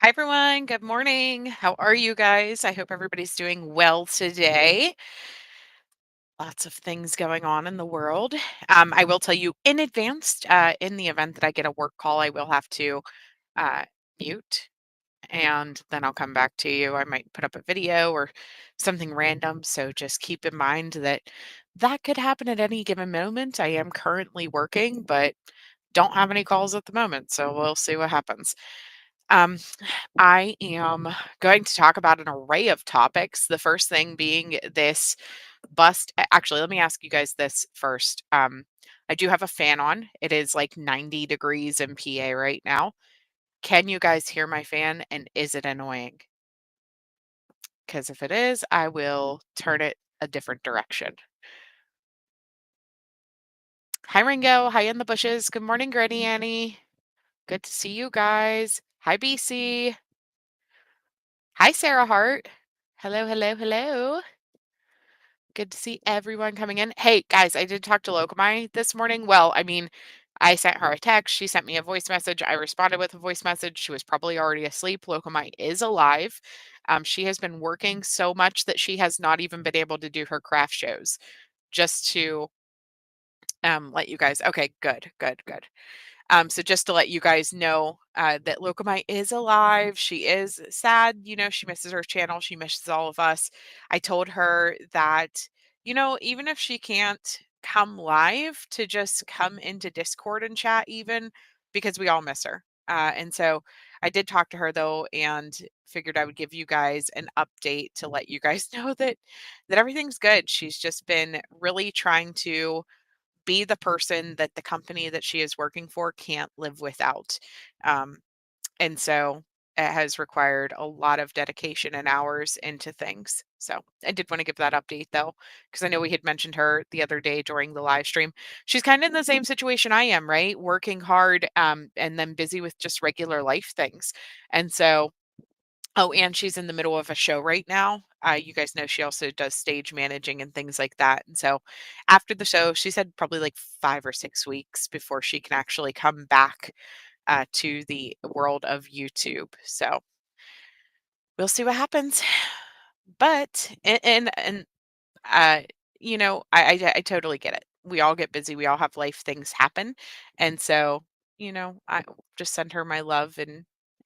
Hi, everyone. Good morning. How are you guys? I hope everybody's doing well today. Lots of things going on in the world. I will tell you in advance, in the event that I get a work call, I will have to uh, mute and then I'll come back to you. I might put up a video or something random. So just keep in mind that that could happen at any given moment. I am currently working, but don't have any calls at the moment. So we'll see what happens. Um, I am going to talk about an array of topics. The first thing being this actually, let me ask you guys this first. I do have a fan on. It is like 90 degrees in PA right now. Can you guys hear my fan and is it annoying? Because if it is, I will turn it a different direction. Hi, Ringo. Hi in the bushes. Good morning, Granny Annie. Good to see you guys. Hi, BC. Hi, Sarah Hart. Hello, hello, hello. Good to see everyone coming in. Hey, guys, I did talk to Lokamai this morning. Well, I mean, I sent her a text. She sent me a voice message. I responded with a voice message. She was probably already asleep. Lokamai is alive. She has been working so much that she has not even been able to do her craft shows. Just to let you guys. Okay, good, good, good. So just to let you guys know that Lokamai is alive. She is sad. She misses her channel. She misses all of us. I told her that, even if she can't come live, to just come into Discord and chat, even because we all miss her. And so I did talk to her though, and figured I would give you guys an update to let you guys know that everything's good. She's just been really trying to be the person that the company that she is working for can't live without. Um, and so it has required a lot of dedication and hours into things. So I did want to give that update though, because I know we had mentioned her the other day during the live stream. She's kind of in the same situation I am, right? Working hard and then busy with just regular life things. And so oh, and she's in the middle of a show right now. You guys know she also does stage managing and things like that. And so after the show, she said probably like 5 or 6 weeks before she can actually come back to the world of YouTube. So we'll see what happens. But and uh, I totally get it. We all get busy. We all have life things happen, and so I just send her my love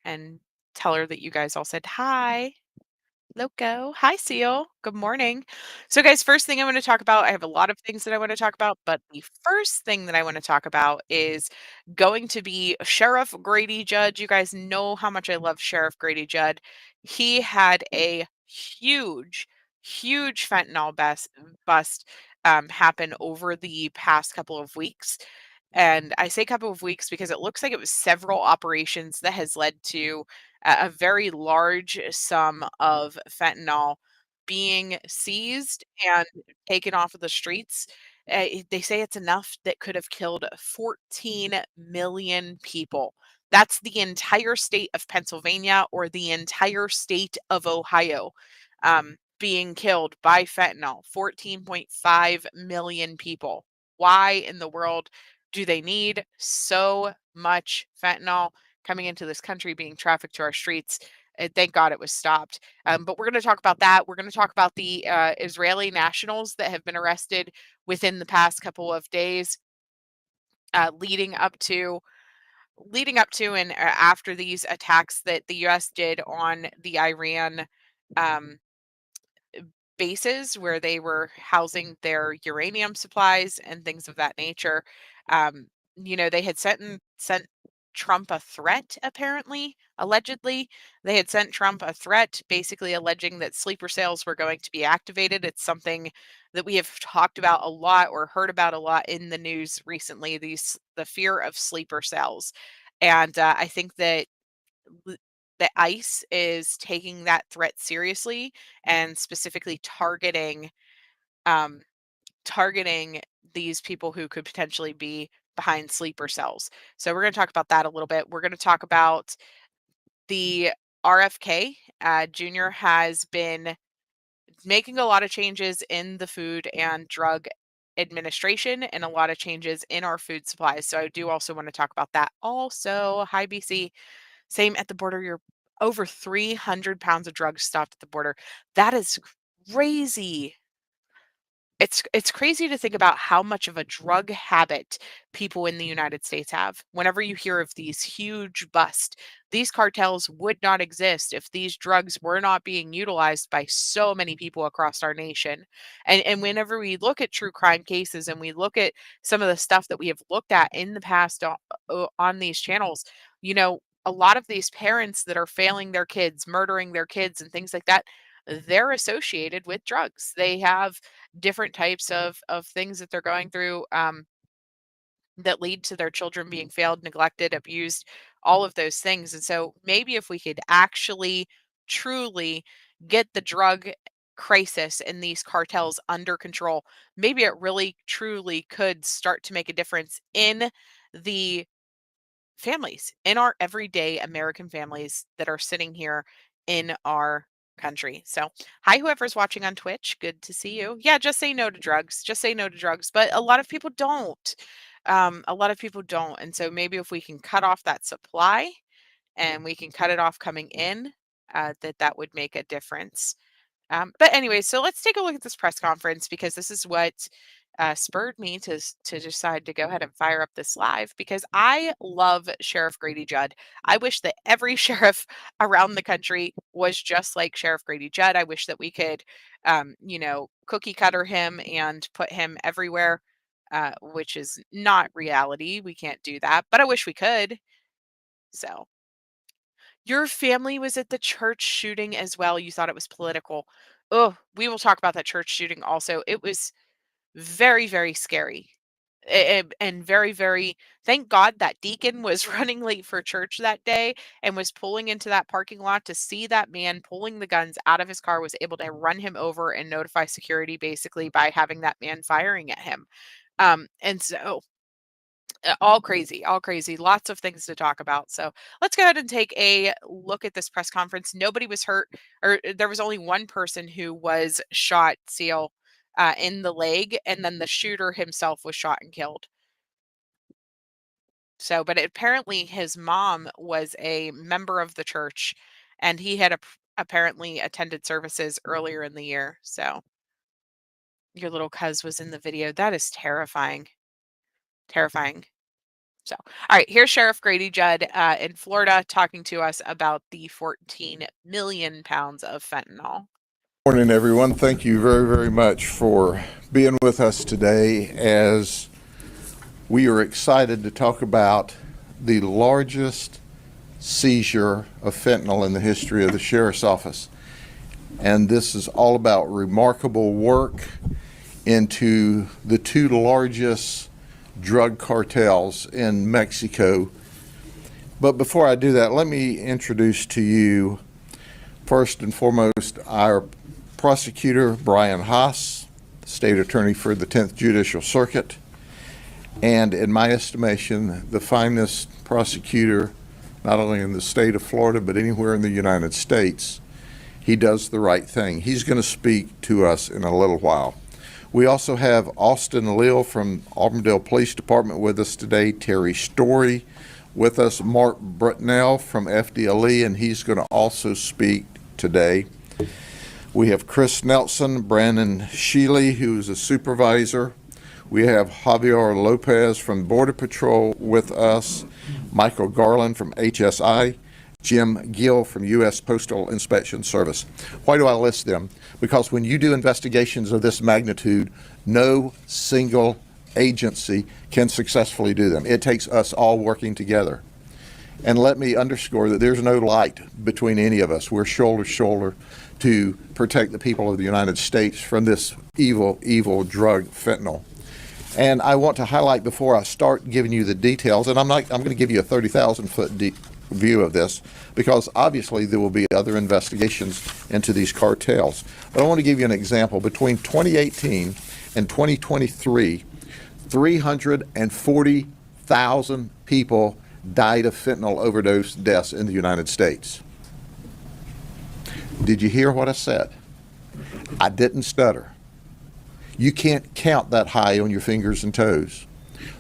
and tell her that you guys all said hi. Loco. Hi, Seal. Good morning. So, guys, first thing I want to talk about, I have a lot of things that I want to talk about, but the first thing that I want to talk about is going to be Sheriff Grady Judd. You guys know how much I love Sheriff Grady Judd. He had a huge, huge fentanyl bust happen over the past couple of weeks. And I say couple of weeks because it looks like it was several operations that has led to a very large sum of fentanyl being seized and taken off of the streets. They say it's enough that could have killed 14 million people. That's the entire state of Pennsylvania or the entire state of Ohio being killed by fentanyl. 14.5 million people. Why in the world do they need so much fentanyl coming into this country, being trafficked to our streets? Thank God it was stopped. But we're going to talk about that. We're going to talk about the Israeli nationals that have been arrested within the past couple of days, uh, leading up to leading up to and after these attacks that the U.S. did on the Iran um, bases where they were housing their uranium supplies and things of that nature. Um, they had sent Trump a threat, apparently, allegedly. They had sent Trump a threat, basically alleging that sleeper cells were going to be activated. It's something that we have talked about a lot or heard about a lot in the news recently, the fear of sleeper cells. And I think that l- the ICE is taking that threat seriously and specifically um, targeting these people who could potentially be behind sleeper cells. So we're going to talk about that a little bit. We're going to talk about the RFK Jr. has been making a lot of changes in the Food and Drug Administration and a lot of changes in our food supplies. So I do also want to talk about that. Also, hi BC. Same at the border. Over 300 pounds of drugs stopped at the border. That is crazy. It's crazy to think about how much of a drug habit people in the United States have. Whenever you hear of these huge busts, these cartels would not exist if these drugs were not being utilized by so many people across our nation. And whenever we look at true crime cases and we look at some of the stuff that we have looked at in the past on these channels, a lot of these parents that are failing their kids, murdering their kids and things like that, they're associated with drugs. They have different types of things that they're going through, that lead to their children being failed, neglected, abused, all of those things. And so maybe if we could actually truly get the drug crisis in these cartels under control, maybe it really truly could start to make a difference in the families, in our everyday American families that are sitting here in our country. So, hi, whoever's watching on Twitch. Good to see you. Yeah, just say no to drugs. Just say no to drugs. But a lot of people don't. A lot of people don't. And so, maybe if we can cut off that supply and we can cut it off coming in, that would make a difference. But anyway, so let's take a look at this press conference because this is what spurred me to decide to go ahead and fire up this live because I love Sheriff Grady Judd. I wish that every sheriff around the country was just like Sheriff Grady Judd. I wish that we could, cookie cutter him and put him everywhere, which is not reality. We can't do that, but I wish we could. So. Your family was at the church shooting as well. You thought it was political. Oh, we will talk about that church shooting also. It was very, very scary. And very, very, thank God that deacon was running late for church that day and was pulling into that parking lot to see that man pulling the guns out of his car, was able to run him over and notify security basically by having that man firing at him. And so all crazy, all crazy. Lots of things to talk about. So let's go ahead and take a look at this press conference. Nobody was hurt, or there was only one person who was shot, Seal, in the leg, and then the shooter himself was shot and killed. So, but apparently his mom was a member of the church, and he had apparently attended services earlier in the year. So your little cuz was in the video. That is terrifying. Terrifying. So, all right, here's Sheriff Grady Judd in Florida talking to us about the 14 million pounds of fentanyl. Morning, everyone. Thank you very, very much for being with us today as we are excited to talk about the largest seizure of fentanyl in the history of the Sheriff's Office. And this is all about remarkable work into the two largest drug cartels in Mexico. But before I do that, let me introduce to you, first and foremost, our prosecutor, Brian Haas, state attorney for the 10th Judicial Circuit, and in my estimation, the finest prosecutor, not only in the state of Florida, but anywhere in the United States. He does the right thing. He's going to speak to us in a little while. We also have Austin Leal from Auburndale Police Department with us today, Terry Story with us, Mark Brutnell from FDLE, and he's going to also speak today. We have Chris Nelson, Brandon Sheely, who's a supervisor. We have Javier Lopez from Border Patrol with us, Michael Garland from HSI, Jim Gill from U.S. Postal Inspection Service. Why do I list them? Because when you do investigations of this magnitude, no single agency can successfully do them. It takes us all working together. And let me underscore that there's no light between any of us. We're shoulder to shoulder to protect the people of the United States from this evil, evil drug, fentanyl. And I want to highlight before I start giving you the details, and I'm going to give you a 30,000-foot deep view of this because obviously there will be other investigations into these cartels. But I want to give you an example. Between 2018 and 2023, 340,000 people died of fentanyl overdose deaths in the United States. Did you hear what I said? I didn't stutter. You can't count that high on your fingers and toes.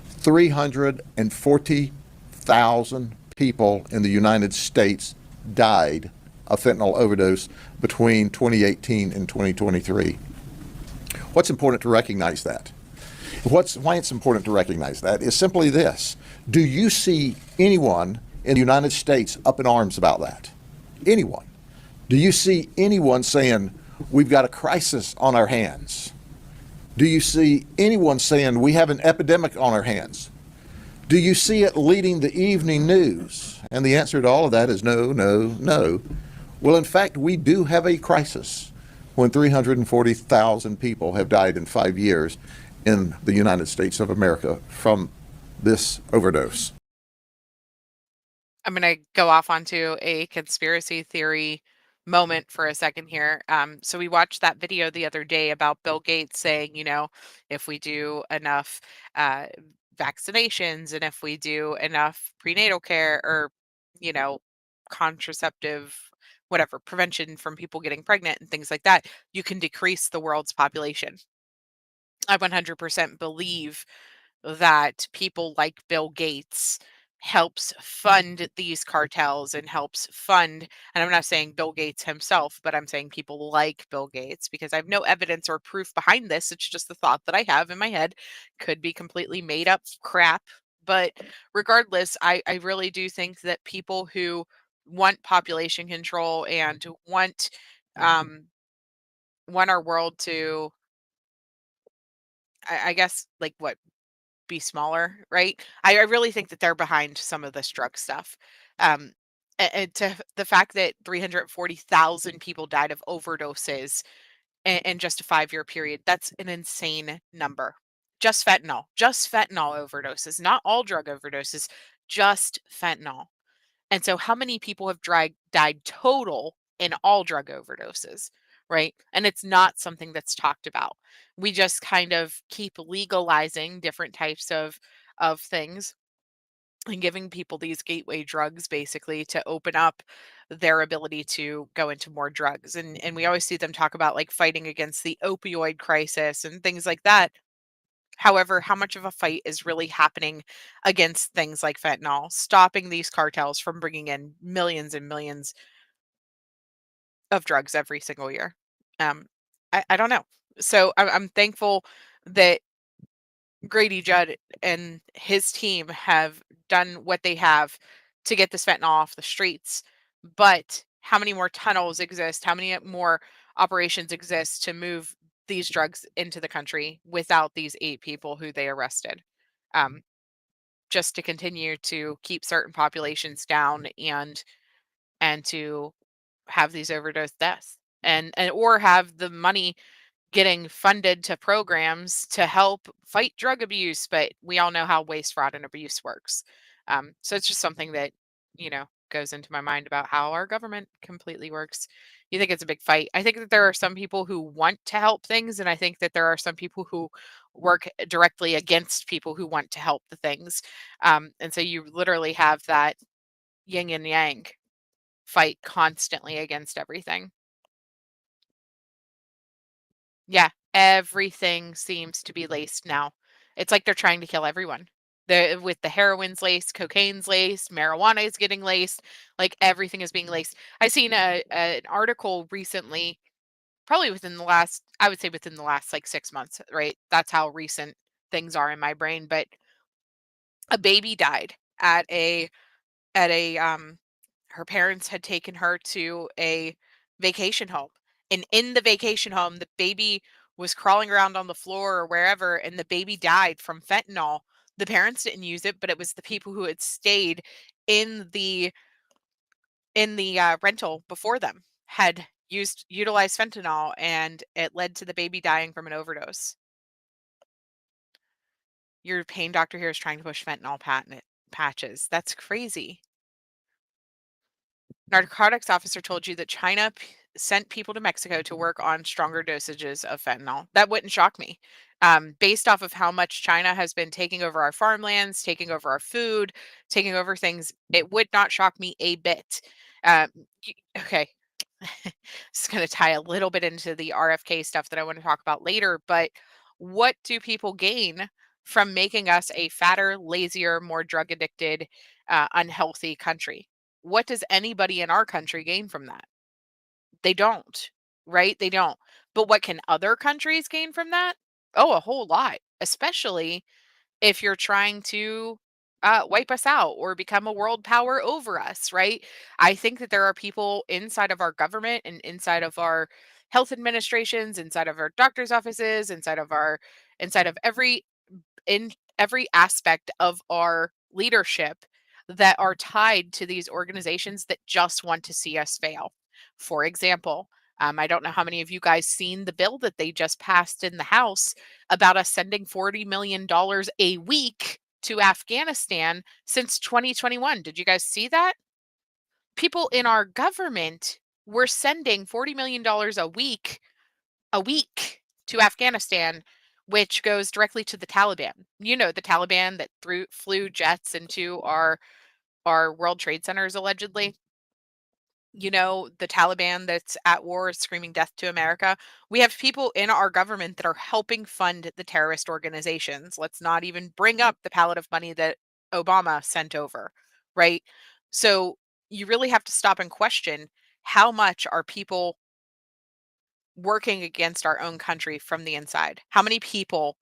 340,000 people in the United States died a fentanyl overdose between 2018 and 2023. What's important to recognize that? Why it's important to recognize that is simply this. Do you see anyone in the United States up in arms about that? Anyone? Do you see anyone saying, we've got a crisis on our hands? Do you see anyone saying, we have an epidemic on our hands? Do you see it leading the evening news? And the answer to all of that is no, no, no. Well, in fact, we do have a crisis when 340,000 people have died in 5 years in the United States of America from this overdose. I'm going to go off onto a conspiracy theory moment for a second here. So we watched that video the other day about Bill Gates saying, if we do enough uh, vaccinations and if we do enough prenatal care or, you know, contraceptive, whatever, prevention from people getting pregnant and things like that, you can decrease the world's population. I 100% believe that people like Bill Gates helps fund these cartels and helps fund, and I'm not saying Bill Gates himself, but I'm saying people like Bill Gates because I have no evidence or proof behind this. It's just the thought that I have in my head. Could be completely made up crap. But regardless, I really do think that people who want population control and um want our world to I guess like what be smaller, right? I really think that they're behind some of this drug stuff. Um, and to the fact that 340,000 people died of overdoses in just a 5-year period, that's an insane number. Just fentanyl overdoses, not all drug overdoses, just fentanyl. And so how many people have died total in all drug overdoses, right? And it's not something that's talked about. We just kind of keep legalizing different types of things and giving people these gateway drugs basically to open up their ability to go into more drugs. And we always see them talk about like fighting against the opioid crisis and things like that. However, how much of a fight is really happening against things like fentanyl, stopping these cartels from bringing in millions and millions of drugs every single year? Um, I don't know. So I'm thankful that Grady Judd and his team have done what they have to get this fentanyl off the streets. But how many more tunnels exist? How many more operations exist to move these drugs into the country without these 8 people who they arrested? Um, just to continue to keep certain populations down and to have these overdose deaths and or have the money getting funded to programs to help fight drug abuse, but we all know how waste, fraud, and abuse works. So it's just something that, goes into my mind about how our government completely works. You think it's a big fight. I think that there are some people who want to help things, and I think that there are some people who work directly against people who want to help the things. And so you literally have that yin and yang fight constantly against everything. Yeah, everything seems to be laced now. It's like they're trying to kill everyone. With the heroin's laced, cocaine's laced, marijuana is getting laced, like everything is being laced. I seen an article recently, probably within the last, I would say within the last like 6 months, right? That's how recent things are in my brain. But a baby died at a her parents had taken her to a vacation home. And in the vacation home, the baby was crawling around on the floor or wherever, and the baby died from fentanyl. The parents didn't use it, but it was the people who had stayed in the rental before them had utilized fentanyl, and it led to the baby dying from an overdose. Your pain doctor here is trying to push fentanyl patent patches. That's crazy. Narcotics officer told you that China sent people to Mexico to work on stronger dosages of fentanyl. That wouldn't shock me. Based off of how much China has been taking over our farmlands, taking over our food, taking over things, it would not shock me a bit. Um, okay. Just going to tie a little bit into the RFK stuff that I want to talk about later, but what do people gain from making us a fatter, lazier, more drug addicted, unhealthy country? What does anybody in our country gain from that? They don't, right? They don't. But what can other countries gain from that? Oh, a whole lot, especially if you're trying to wipe us out or become a world power over us, right? I think that there are people inside of our government and inside of our health administrations, inside of our doctors' offices, inside of in every aspect of our leadership that are tied to these organizations that just want to see us fail. For example, I don't know how many of you guys seen the bill that they just passed in the House about us sending $40 million a week to Afghanistan since 2021. Did you guys see that? People in our government were sending $40 million a week to Afghanistan, which goes directly to the Taliban. You know, the Taliban that flew jets into our World Trade Centers allegedly. You know, the Taliban that's at war screaming death to America. We have people in our government that are helping fund the terrorist organizations. Let's not even bring up the pallet of money that Obama sent over, right? So you really have to stop and question, how much are people working against our own country from the inside? How many people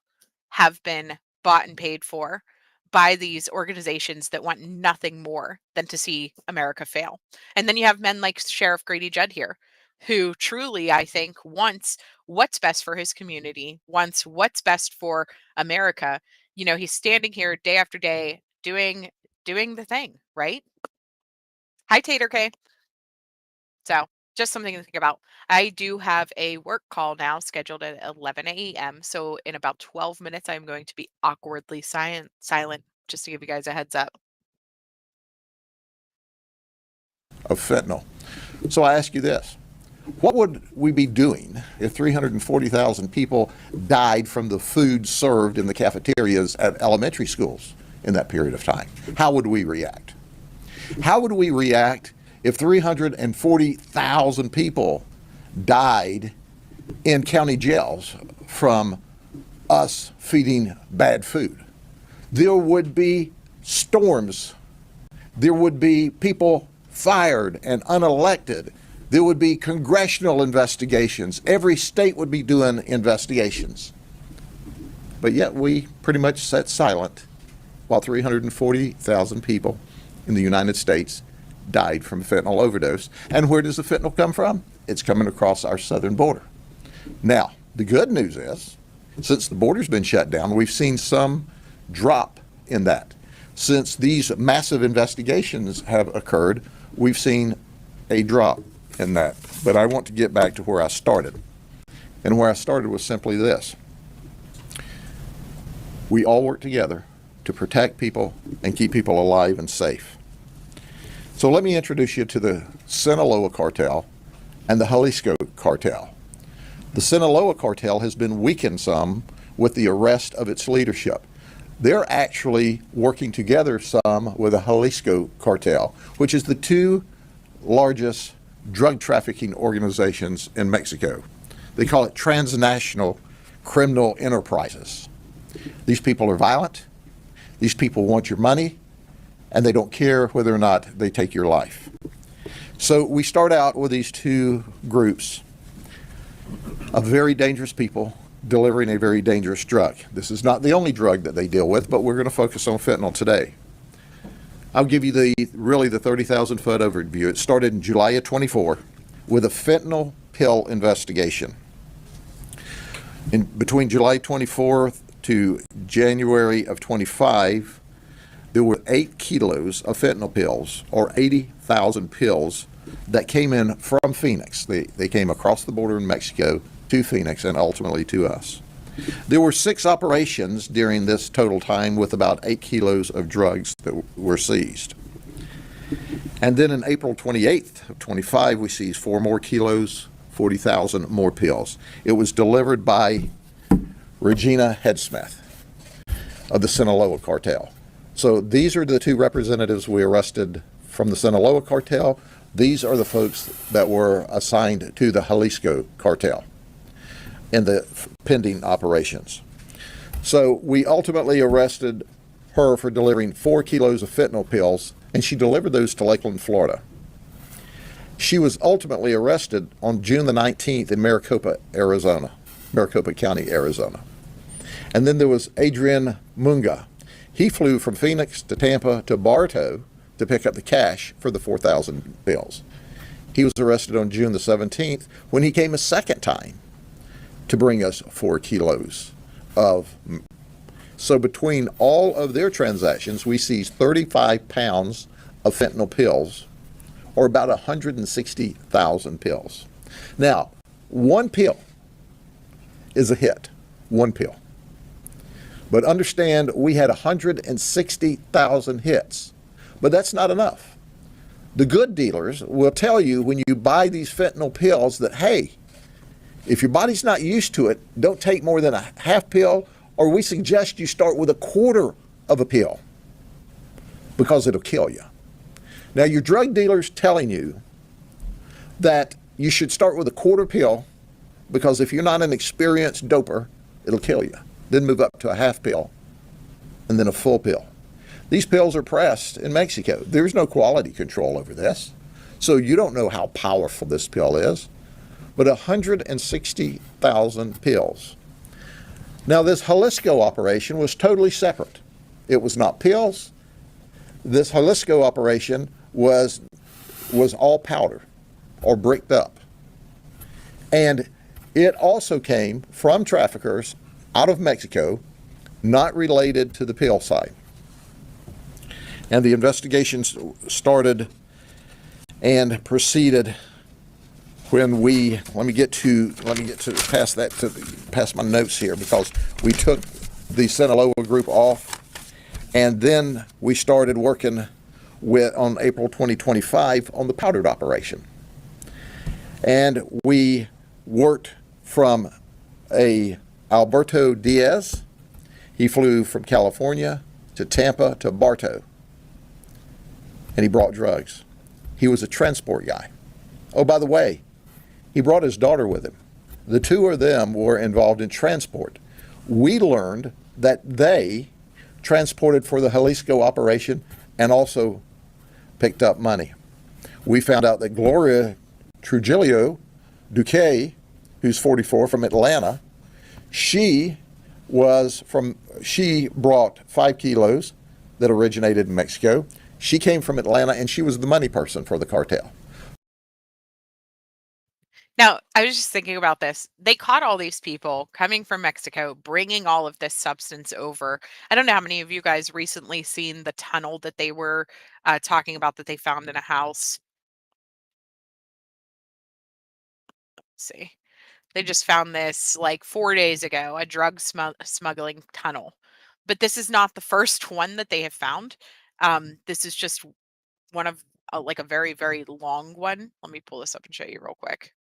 have been bought and paid for by these organizations that want nothing more than to see America fail? And then you have men like Sheriff Grady Judd here, who truly, I think, wants what's best for his community, wants what's best for America. You know, he's standing here day after day doing the thing, right? Hi, Tater K. So just something to think about. I do have a work call now scheduled at 11 a.m. So in about 12 minutes, I'm going to be awkwardly silent, just to give you guys a heads up. Of fentanyl. So I ask you this. What would we be doing if 340,000 people died from the food served in the cafeterias at elementary schools in that period of time? How would we react? How would we react if 340,000 people died in county jails from us feeding bad food? There would be storms. There would be people fired and unelected. There would be congressional investigations. Every state would be doing investigations. But yet we pretty much sat silent while 340,000 people in the United States died from fentanyl overdose. And where does the fentanyl come from? It's coming across our southern border. Now, the good news is, since the border's been shut down, we've seen some drop in that. Since these massive investigations have occurred, we've seen a drop in that. But I want to get back to where I started. And where I started was simply this. We all work together to protect people and keep people alive and safe. So let me introduce you to the Sinaloa Cartel and the Jalisco Cartel. The Sinaloa Cartel has been weakened some with the arrest of its leadership. They're actually working together some with the Jalisco Cartel, which is the two largest drug trafficking organizations in Mexico. They call it transnational criminal enterprises. These people are violent. These people want your money, and they don't care whether or not they take your life. So we start out with these two groups of very dangerous people delivering a very dangerous drug. This is not the only drug that they deal with, but we're going to focus on fentanyl today. I'll give you the 30,000 foot overview. It started in July of 24 with a fentanyl pill investigation. Between July 24th to January of 25, there were 8 kilos of fentanyl pills, or 80,000 pills, that came in from Phoenix. They came across the border in Mexico to Phoenix and ultimately to us. There were 6 operations during this total time with about 8 kilos of drugs that were seized. And then in April 28th of 25, we seized 4 more kilos, 40,000 more pills. It was delivered by Regina Headsmith of the Sinaloa Cartel. So these are the 2 representatives we arrested from the Sinaloa Cartel. These are the folks that were assigned to the Jalisco Cartel in the pending operations. So we ultimately arrested her for delivering 4 kilos of fentanyl pills, and she delivered those to Lakeland, Florida. She was ultimately arrested on June the 19th in Maricopa, Arizona, Maricopa County, Arizona. And then there was Adrian Munga. He flew from Phoenix to Tampa to Bartow to pick up the cash for the 4,000 bills. He was arrested on June the 17th when he came a second time to bring us 4 kilos of. So between all of their transactions, we seized 35 pounds of fentanyl pills, or about 160,000 pills. Now, one pill is a hit, one pill. But understand, we had 160,000 hits. But that's not enough. The good dealers will tell you when you buy these fentanyl pills that, hey, if your body's not used to it, don't take more than a half pill, or we suggest you start with a quarter of a pill because it'll kill you. Now, your drug dealer's telling you that you should start with a quarter pill because if you're not an experienced doper, it'll kill you. Then move up to a half pill and then a full pill. These pills are pressed in Mexico. There's no quality control over this. So you don't know how powerful this pill is. But 160,000 pills. Now, this Jalisco operation was totally separate. It was not pills. This Jalisco operation was all powder or bricked up. And it also came from traffickers out of Mexico, not related to the pill side. And the investigations started and proceeded when let me get to past my notes here, because we took the Sinaloa group off, and then we started working on April 2025 on the powdered operation. And we worked from Alberto Diaz. He flew from California to Tampa to Bartow, and he brought drugs. He was a transport guy. Oh, by the way, he brought his daughter with him. The two of them were involved in transport. We learned that they transported for the Jalisco operation and also picked up money. We found out that Gloria Trujillo Duque, who's 44, from Atlanta, she brought 5 kilos that originated in Mexico. She came from Atlanta, and she was the money person for the cartel. Now, I was just thinking about this. They caught all these people coming from Mexico, bringing all of this substance over. I don't know how many of you guys recently seen the tunnel that they were talking about that they found in a house. Let's see. They just found this like 4 days ago, a drug smuggling tunnel. But this is not the first one that they have found. This is just one of like a very, very long one. Let me pull this up and show you real quick.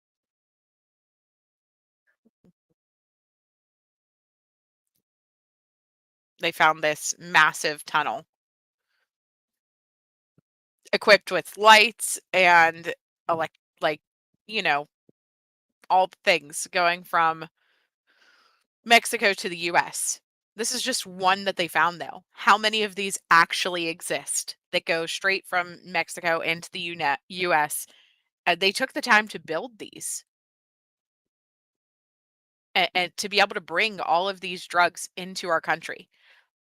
They found this massive tunnel equipped with lights and like, you know, all the things going from Mexico to the US. This is just one that they found, though. How many of these actually exist that go straight from Mexico into the US? They took the time to build these and to be able to bring all of these drugs into our country.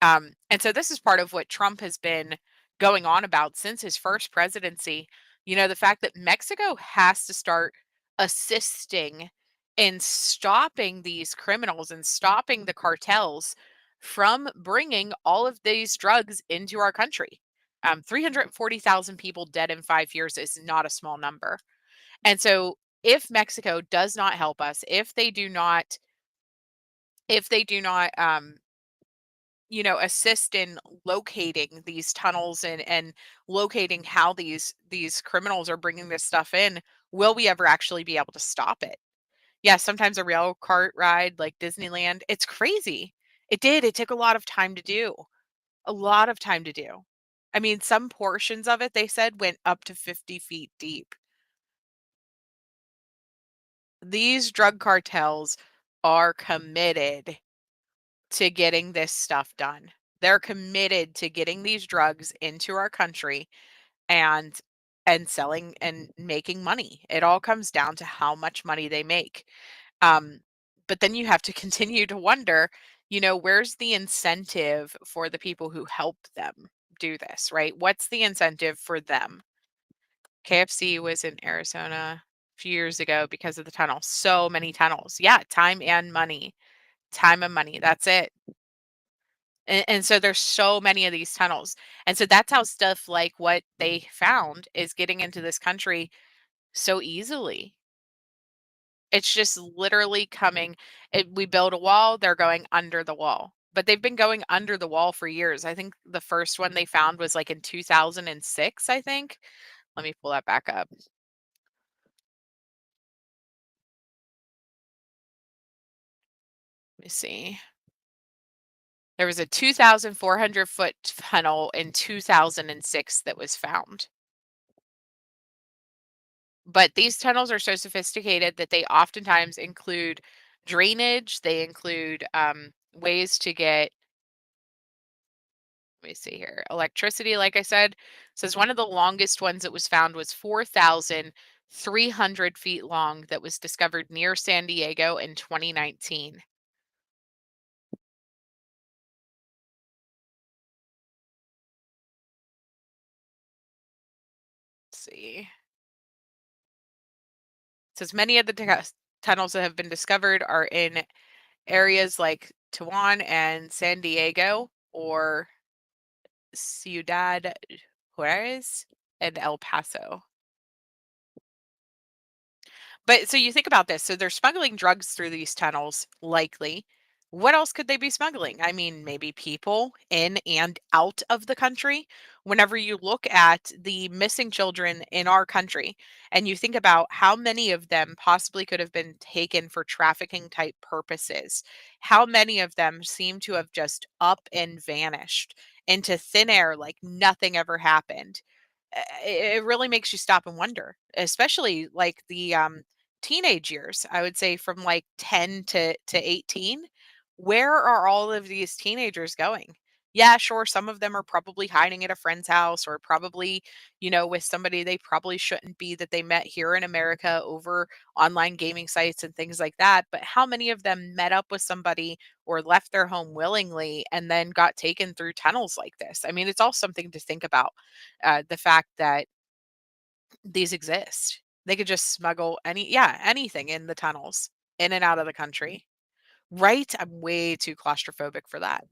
And so this is part of what Trump has been going on about since his first presidency. You know, the fact that Mexico has to start assisting in stopping these criminals and stopping the cartels from bringing all of these drugs into our country. 340,000 people dead in 5 years is not a small number. And so if Mexico does not help us, if they do not assist in locating these tunnels and locating how these criminals are bringing this stuff in, will we ever actually be able to stop it? Yeah, sometimes a rail cart ride like Disneyland, it's crazy. It took a lot of time to do. A lot of time to do. I mean, some portions of it, they said, went up to 50 feet deep. These drug cartels are committed to getting this stuff done. They're committed to getting these drugs into our country, and and selling and making money. It all comes down to how much money they make. But then you have to continue to wonder, where's the incentive for the people who help them do this, right? What's the incentive for them? KFC was in Arizona a few years ago because of the tunnel. So many tunnels. Yeah, time and money. Time and money. That's it. And so there's so many of these tunnels. And so that's how stuff like what they found is getting into this country so easily. It's just literally coming. We build a wall, they're going under the wall. But they've been going under the wall for years. I think the first one they found was like in 2006, I think. Let me pull that back up. Let me see. There was a 2,400-foot tunnel in 2006 that was found. But these tunnels are so sophisticated that they oftentimes include drainage. They include ways to get, let me see here, electricity, like I said. Says one of the longest ones that was found was 4,300 feet long that was discovered near San Diego in 2019. Let's see. It says many of the tunnels that have been discovered are in areas like Tijuana and San Diego, or Ciudad Juarez and El Paso. But so you think about this. So they're smuggling drugs through these tunnels, likely. What else could they be smuggling? I mean, maybe people in and out of the country. Whenever you look at the missing children in our country and you think about how many of them possibly could have been taken for trafficking type purposes, how many of them seem to have just up and vanished into thin air like nothing ever happened. It really makes you stop and wonder, especially like the teenage years. I would say from like 10 to 18. Where are all of these teenagers going? Yeah, sure, some of them are probably hiding at a friend's house, or probably, with somebody they probably shouldn't be, that they met here in America over online gaming sites and things like that. But how many of them met up with somebody or left their home willingly and then got taken through tunnels like this? I mean, it's all something to think about. The fact that these exist. They could just smuggle anything in the tunnels, in and out of the country. Right? I'm way too claustrophobic for that.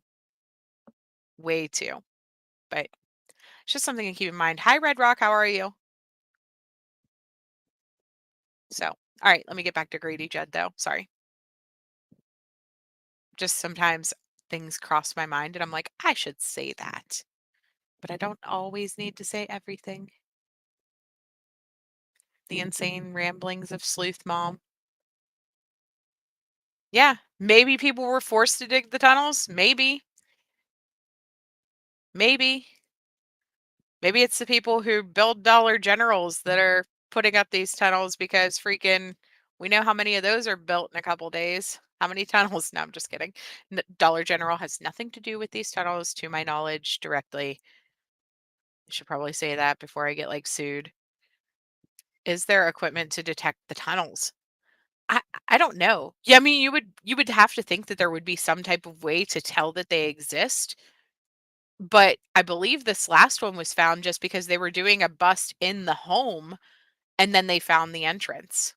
Way too. But it's just something to keep in mind. Hi, Red Rock. How are you? So, all right, let me get back to Grady Judd, though. Sorry. Just sometimes things cross my mind and I'm like, I should say that. But I don't always need to say everything. The insane ramblings of Sleuth Mom. Yeah, maybe people were forced to dig the tunnels. Maybe. Maybe. Maybe it's the people who build Dollar Generals that are putting up these tunnels, because freaking we know how many of those are built in a couple days. How many tunnels? No, I'm just kidding. Dollar General has nothing to do with these tunnels, to my knowledge, directly. I should probably say that before I get like sued. Is there equipment to detect the tunnels? I I don't know. Yeah, I mean, you would have to think that there would be some type of way to tell that they exist. But I believe this last one was found just because they were doing a bust in the home and then they found the entrance.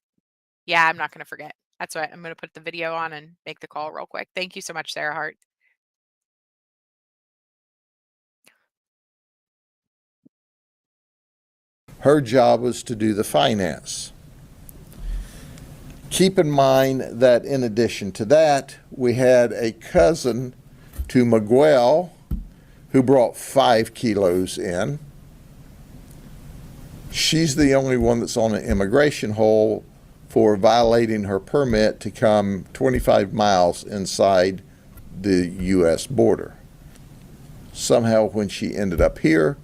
Yeah, I'm not gonna forget. That's why I'm gonna put the video on and make the call real quick. Thank you so much, Sarah Hart. Her job was to do the finance. Keep in mind that in addition to that, we had a cousin to Miguel who brought 5 kilos in. She's the only one that's on an immigration hold for violating her permit to come 25 miles inside the U.S. border. Somehow, when she ended up here,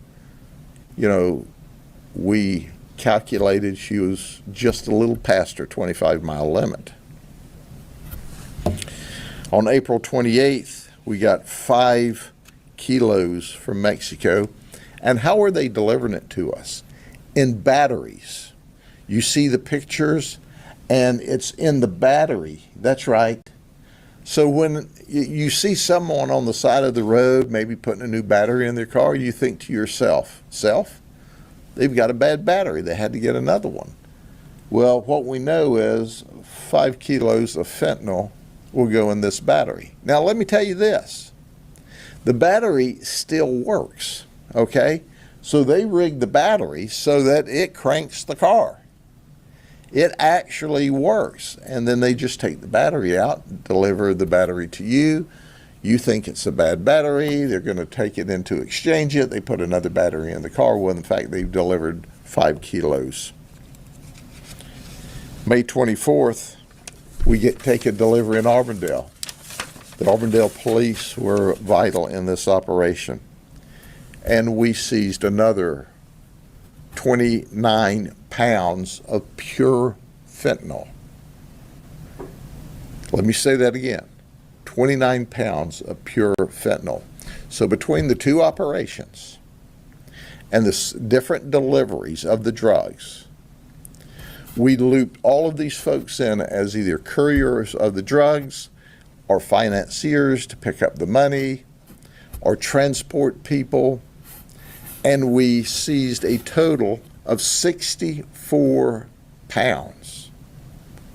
we calculated she was just a little past her 25-mile limit. On April 28th, we got 5 kilos from Mexico. And how are they delivering it to us? in batteries. You see the pictures, and it's in the battery. That's right. So when you see someone on the side of the road, maybe putting a new battery in their car, you think to yourself, they've got a bad battery. They had to get another one. Well, what we know is 5 kilos of fentanyl will go in this battery. Now, let me tell you this. The battery still works, okay? So they rigged the battery so that it cranks the car. It actually works. And then they just take the battery out, deliver the battery to you. You think it's a bad battery. They're going to take it in to exchange it. They put another battery in the car. Well, in fact, they've delivered 5 kilos. May 24th, we take a delivery in Auburndale. The Auburndale police were vital in this operation. And we seized another 29 pounds of pure fentanyl. Let me say that again. 29 pounds of pure fentanyl. So between the two operations and the different deliveries of the drugs, we looped all of these folks in as either couriers of the drugs or financiers to pick up the money or transport people. And we seized a total of 64 pounds.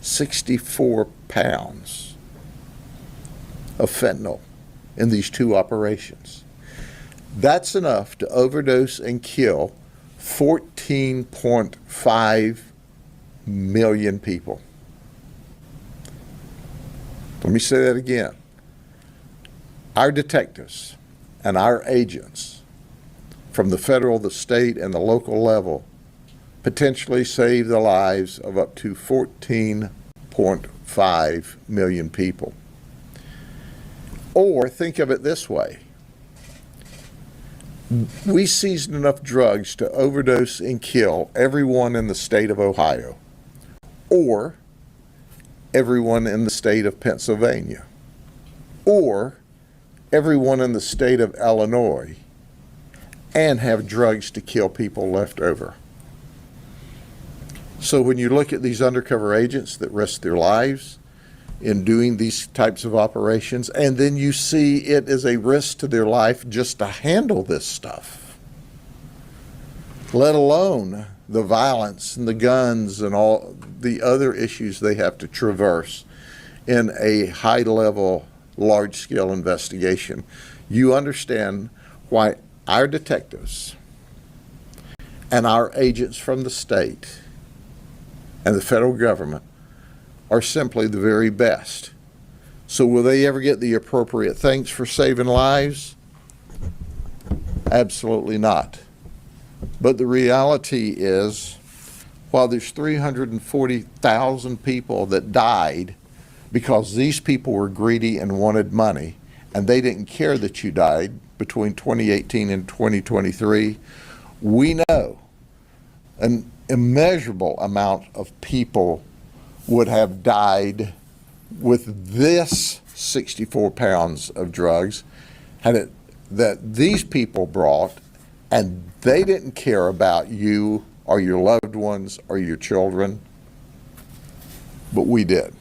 64 pounds of fentanyl in these two operations. That's enough to overdose and kill 14.5 million people. Let me say that again. Our detectives and our agents from the federal, the state, and the local level potentially save the lives of up to 14.5 million people. Or think of it this way. We seized enough drugs to overdose and kill everyone in the state of Ohio, or everyone in the state of Pennsylvania, or everyone in the state of Illinois, and have drugs to kill people left over. So when you look at these undercover agents that risk their lives in doing these types of operations, and then you see it as a risk to their life just to handle this stuff, let alone the violence and the guns and all the other issues they have to traverse in a high-level, large-scale investigation, you understand why our detectives and our agents from the state and the federal government are simply the very best. So will they ever get the appropriate thanks for saving lives? Absolutely not. But the reality is, while there's 340,000 people that died because these people were greedy and wanted money, and they didn't care that you died between 2018 and 2023, we know an immeasurable amount of people would have died with this 64 pounds of drugs that these people brought, and they didn't care about you or your loved ones or your children, but we did.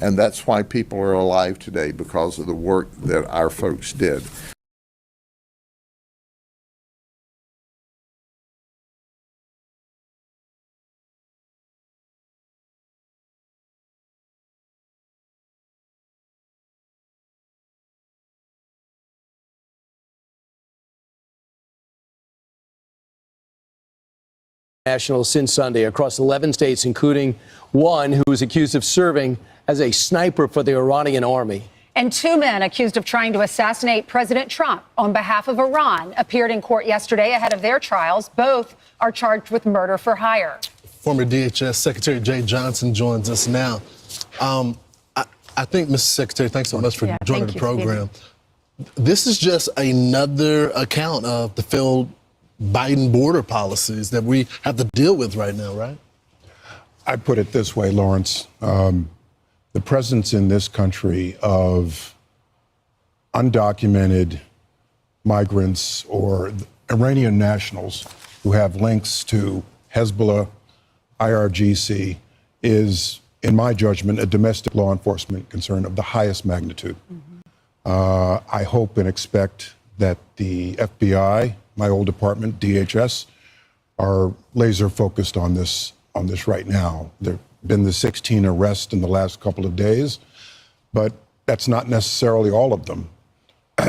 And that's why people are alive today, because of the work that our folks did. National since Sunday across 11 states, including one who was accused of serving as a sniper for the Iranian army. And 2 men accused of trying to assassinate President Trump on behalf of Iran appeared in court yesterday ahead of their trials. Both are charged with murder for hire. Former DHS Secretary Jay Johnson joins us now. I think, Mr. Secretary, thanks so much for joining the program. This is just another account of the failed Biden border policies that we have to deal with right now, right? I put it this way, Lawrence. The presence in this country of undocumented migrants or Iranian nationals who have links to Hezbollah, IRGC, is, in my judgment, a domestic law enforcement concern of the highest magnitude. I hope and expect that the FBI, my old department, DHS, are laser focused on this right now. There have been the 16 arrests in the last couple of days, but that's not necessarily all of them.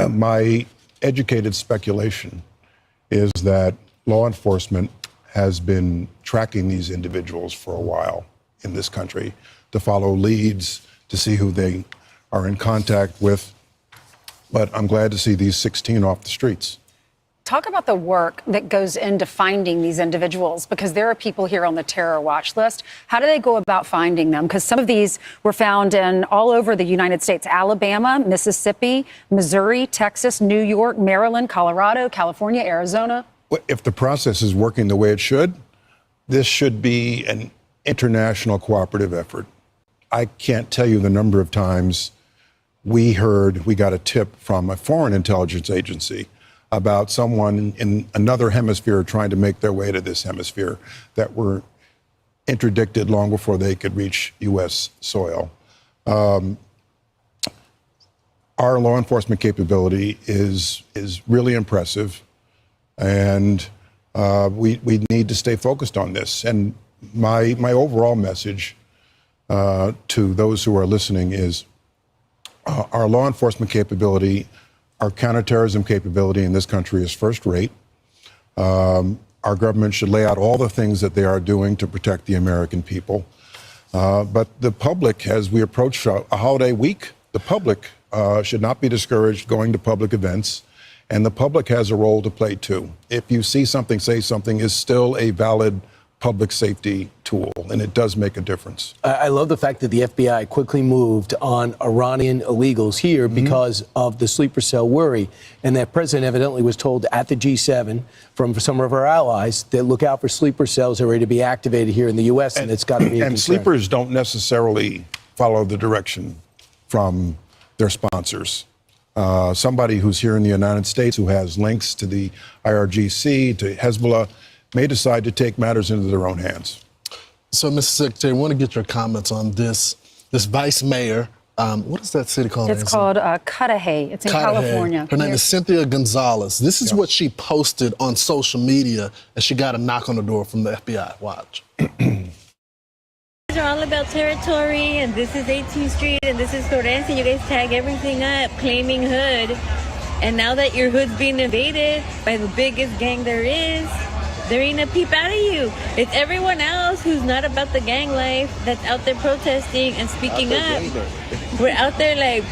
My educated speculation is that law enforcement has been tracking these individuals for a while in this country to follow leads, to see who they are in contact with. But I'm glad to see these 16 off the streets. Talk about the work that goes into finding these individuals, because there are people here on the terror watch list. How do they go about finding them? Because some of these were found in all over the United States: Alabama, Mississippi, Missouri, Texas, New York, Maryland, Colorado, California, Arizona. If the process is working the way it should, this should be an international cooperative effort. I can't tell you the number of times we got a tip from a foreign intelligence agency about someone in another hemisphere trying to make their way to this hemisphere that were interdicted long before they could reach U.S. soil. Our law enforcement capability is really impressive, and we need to stay focused on this. And my overall message to those who are listening is our law enforcement capability, our counterterrorism capability in this country is first rate. Our government should lay out all the things that they are doing to protect the American people. But the public, as we approach a holiday week, the public should not be discouraged going to public events. And the public has a role to play too. If you see something, say something is still a valid public safety tool, and it does make a difference. I love the fact that the FBI quickly moved on Iranian illegals here because of the sleeper cell worry, and that president evidently was told at the G7 from some of our allies that look out for sleeper cells that are ready to be activated here in the U.S., and it's got to be a And concern. sleepers don't necessarily follow the direction from their sponsors. Somebody who's here in the United States who has links to the IRGC, to Hezbollah, may decide to take matters into their own hands. So, Mr. Secretary, I want to get your comments on this vice mayor. What is that city called? It's called Cudahy. It's in California. Her name is Cynthia Gonzalez. This is what she posted on social media, and she got a knock on the door from the FBI. Watch. Are all about territory, and this is 18th Street, and this is Florence, and you guys tag everything up, claiming hood. And now that your hood's being invaded by the biggest gang there is, there ain't a peep out of you. It's everyone else who's not about the gang life that's out there protesting and speaking up. We're out there like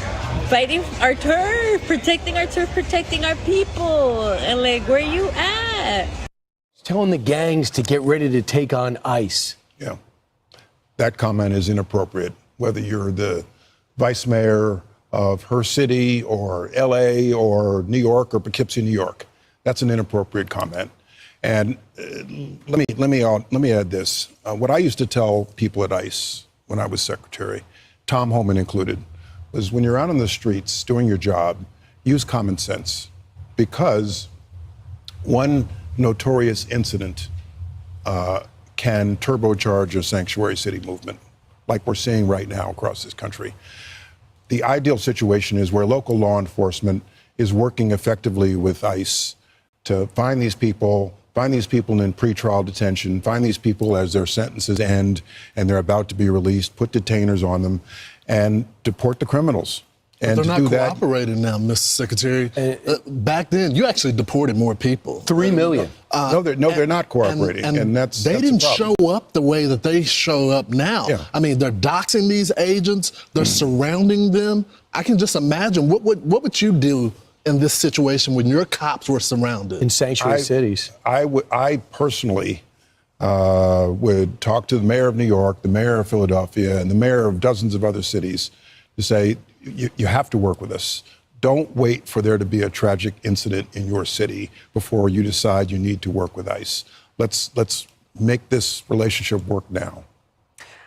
fighting our turf, protecting our people. And like, where you at? Telling the gangs to get ready to take on ICE. Yeah. That comment is inappropriate, whether you're the vice mayor of her city or LA or New York or Poughkeepsie, New York. That's an inappropriate comment. And let me add this. What I used to tell people at ICE when I was secretary, Tom Homan included, was when you're out on the streets doing your job, use common sense, because one notorious incident can turbocharge a sanctuary city movement, like we're seeing right now across this country. The ideal situation is where local law enforcement is working effectively with ICE to find these people in pretrial detention, find these people as their sentences end and they're about to be released, put detainers on them, and deport the criminals. But And they're to not do that, cooperating now, Mr. Secretary. Back then, you actually deported more people. 3 million. they're not cooperating, and that's they a didn't problem. show up the way that they show up now. Yeah. I mean, they're doxing these agents, they're surrounding them. I can just imagine what would you do in this situation when your cops were surrounded In sanctuary cities. I personally would talk to the mayor of New York, the mayor of Philadelphia, and the mayor of dozens of other cities to say, you have to work with us. Don't wait for there to be a tragic incident in your city before you decide you need to work with ICE. Let's make this relationship work now.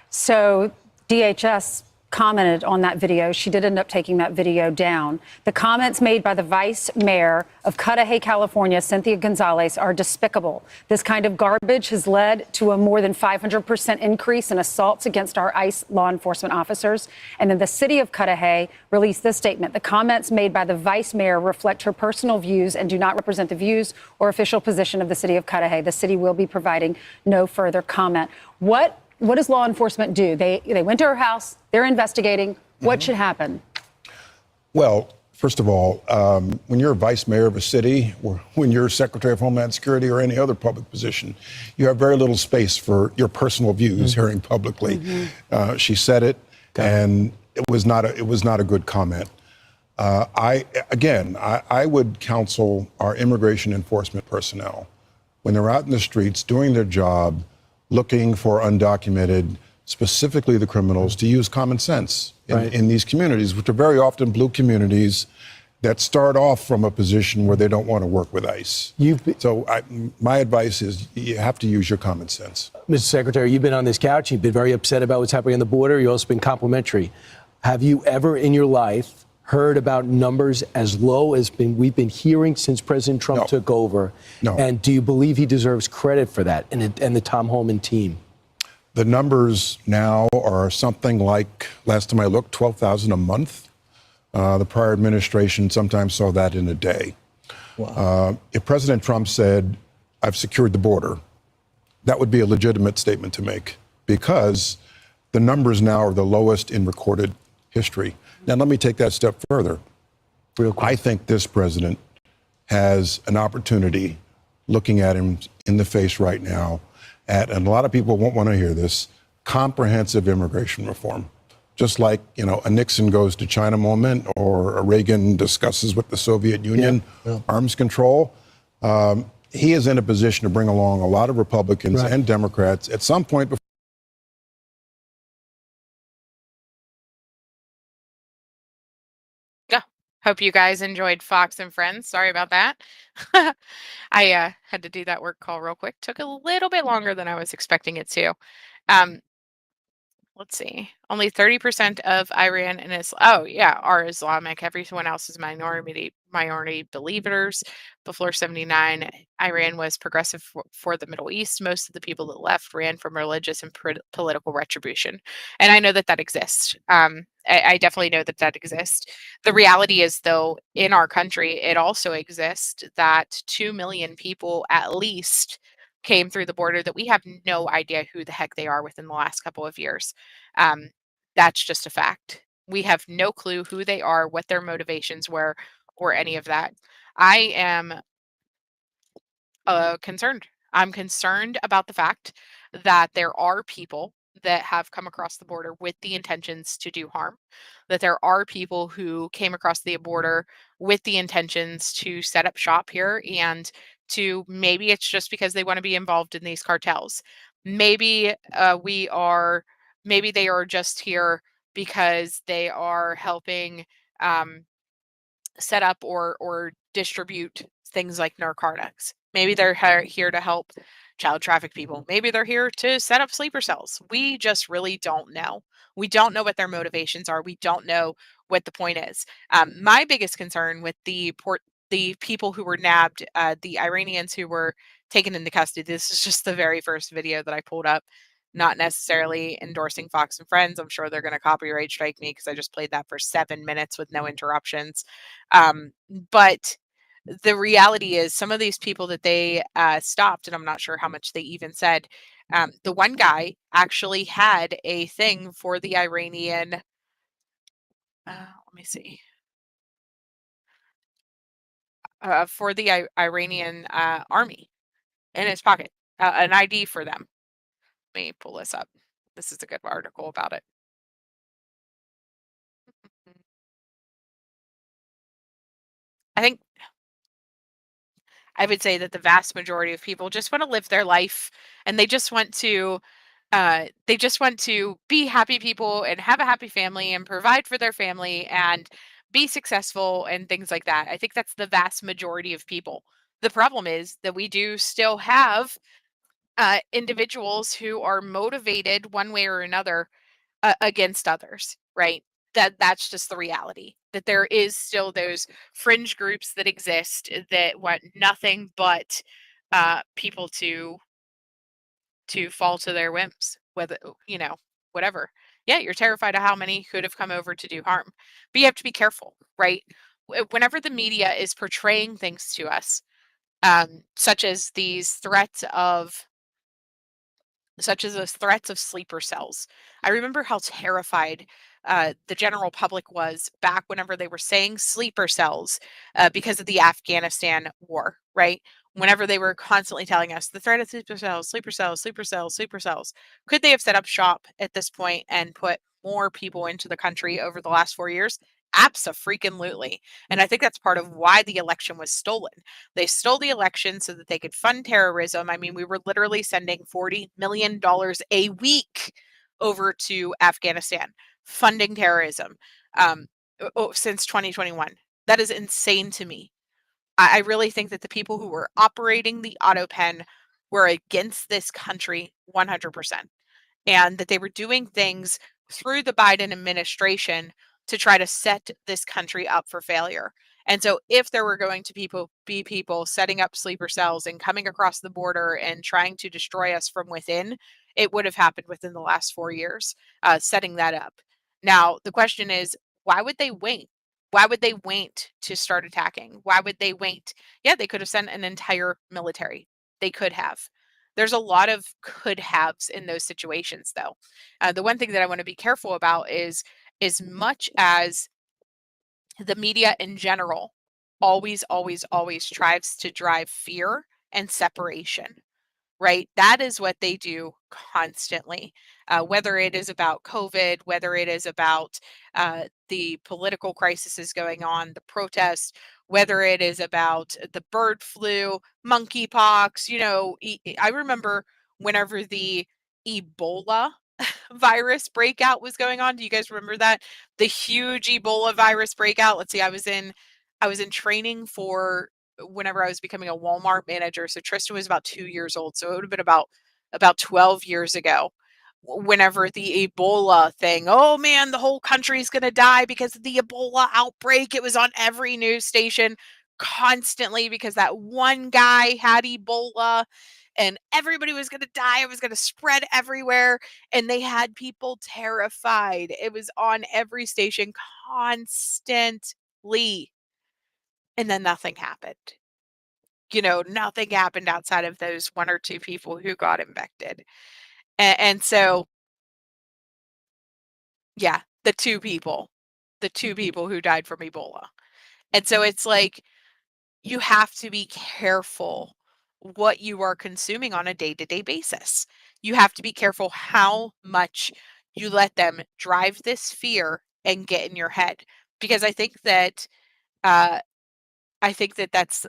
So DHS commented on that video. She did end up taking that video down. The comments made by the vice mayor of Cudahy, California, Cynthia Gonzalez, are despicable. This kind of garbage has led to a more than 500% increase in assaults against our ICE law enforcement officers. And then the city of Cudahy released this statement. The comments made by the vice mayor reflect her personal views and do not represent the views or official position of the city of Cudahy. The city will be providing no further comment. What does law enforcement do? They went to her house. They're investigating. What should happen? Well, first of all, when you're a vice mayor of a city, or when you're Secretary of Homeland Security or any other public position, you have very little space for your personal views hearing publicly. She said it, and it was not a good comment. I would counsel our immigration enforcement personnel, when they're out in the streets doing their job, looking for undocumented, specifically the criminals, to use common sense in these communities, which are very often blue communities that start off from a position where they don't want to work with ICE. My advice is you have to use your common sense. Mr. Secretary, you've been on this couch. You've been very upset about what's happening on the border. You've also been complimentary. Have you ever in your life heard about numbers as low as we've been hearing since President Trump took over? No. And do you believe he deserves credit for that and the Tom Homan team? The numbers now are something like, last time I looked, 12,000 a month. The prior administration sometimes saw that in a day. Wow. If President Trump said, I've secured the border, that would be a legitimate statement to make, because the numbers now are the lowest in recorded history. Now, let me take that a step further. Real quick. I think this president has an opportunity, looking at him in the face right now, and a lot of people won't want to hear this, comprehensive immigration reform. Just like, a Nixon goes to China moment, or a Reagan discusses with the Soviet Union arms control. He is in a position to bring along a lot of Republicans and Democrats at some point before. Hope you guys enjoyed Fox and Friends. Sorry about that. I had to do that work call real quick. Took a little bit longer than I was expecting it to. Let's see. Only 30% of Iran are Islamic. Everyone else is minority believers. Before 79, Iran was progressive for the Middle East. Most of the people that left ran from religious and political retribution. And I know that exists. I definitely know that exists. The reality is, though, in our country, it also exists that 2 million people at least came through the border that we have no idea who the heck they are within the last couple of years. That's just a fact. We have no clue who they are, what their motivations were, or any of that. I am concerned. I'm concerned about the fact that there are people that have come across the border with the intentions to do harm, that there are people who came across the border with the intentions to set up shop here, and to, maybe it's just because they want to be involved in these cartels. Maybe maybe they are just here because they are helping set up or distribute things like narcotics. Maybe they're here to help child traffic people. Maybe they're here to set up sleeper cells. We just really don't know. We don't know what their motivations are. We don't know what the point is. My biggest concern with the people who were nabbed, the Iranians who were taken into custody. This is just the very first video that I pulled up. Not necessarily endorsing Fox and Friends. I'm sure they're going to copyright strike me because I just played that for 7 minutes with no interruptions. But the reality is, some of these people that they stopped, and I'm not sure how much they even said, the one guy actually had a thing for the Iranian, let me see, for the Iranian army in his pocket, an ID for them. Let me pull this up. This is a good article about it. I would say that the vast majority of people just want to live their life, and they just want to be happy people and have a happy family and provide for their family and be successful and things like that. I think that's the vast majority of people. The problem is that we do still have individuals who are motivated one way or another against others, right? That's just the reality. That there is still those fringe groups that exist that want nothing but people to fall to their whims, whether whatever. Yeah, you're terrified of how many could have come over to do harm, but you have to be careful, right? Whenever the media is portraying things to us, such as these threats of sleeper cells. I remember how terrified the general public was back whenever they were saying sleeper cells because of the Afghanistan war, right? Whenever they were constantly telling us the threat of sleeper cells, sleeper cells, sleeper cells, sleeper cells. Could they have set up shop at this point and put more people into the country over the last 4 years? Abso-freaking-lutely. And I think that's part of why the election was stolen. They stole the election so that they could fund terrorism. I mean, we were literally sending $40 million a week over to Afghanistan, funding terrorism since 2021. That is insane to me. I really think that the people who were operating the auto pen were against this country 100%, and that they were doing things through the Biden administration to try to set this country up for failure. And so if there were going to be people setting up sleeper cells and coming across the border and trying to destroy us from within, it would have happened within the last 4 years, setting that up. Now, the question is, why would they wait? Why would they wait to start attacking? Why would they wait? Yeah, they could have sent an entire military. They could have. There's a lot of could haves in those situations, though. The one thing that I want to be careful about is, as much as the media in general always, always, always tries to drive fear and separation, right? That is what they do constantly, whether it is about COVID, whether it is about the political crises going on, the protests, whether it is about the bird flu, monkeypox. I remember whenever the Ebola virus breakout was going on. Do you guys remember that? The huge Ebola virus breakout. Let's see, I was in training for whenever I was becoming a Walmart manager. So Tristan was about 2 years old. So it would have been about 12 years ago. Whenever the Ebola thing, oh man, the whole country's gonna die because of the Ebola outbreak. It was on every news station constantly because that one guy had Ebola and everybody was going to die. It was going to spread everywhere. And they had people terrified. It was on every station constantly. And then nothing happened. Nothing happened outside of those one or two people who got infected. And so, yeah, the two people who died from Ebola. And so it's like, you have to be careful what you are consuming on a day-to-day basis. You have to be careful how much you let them drive this fear and get in your head. Because uh, I think that that's,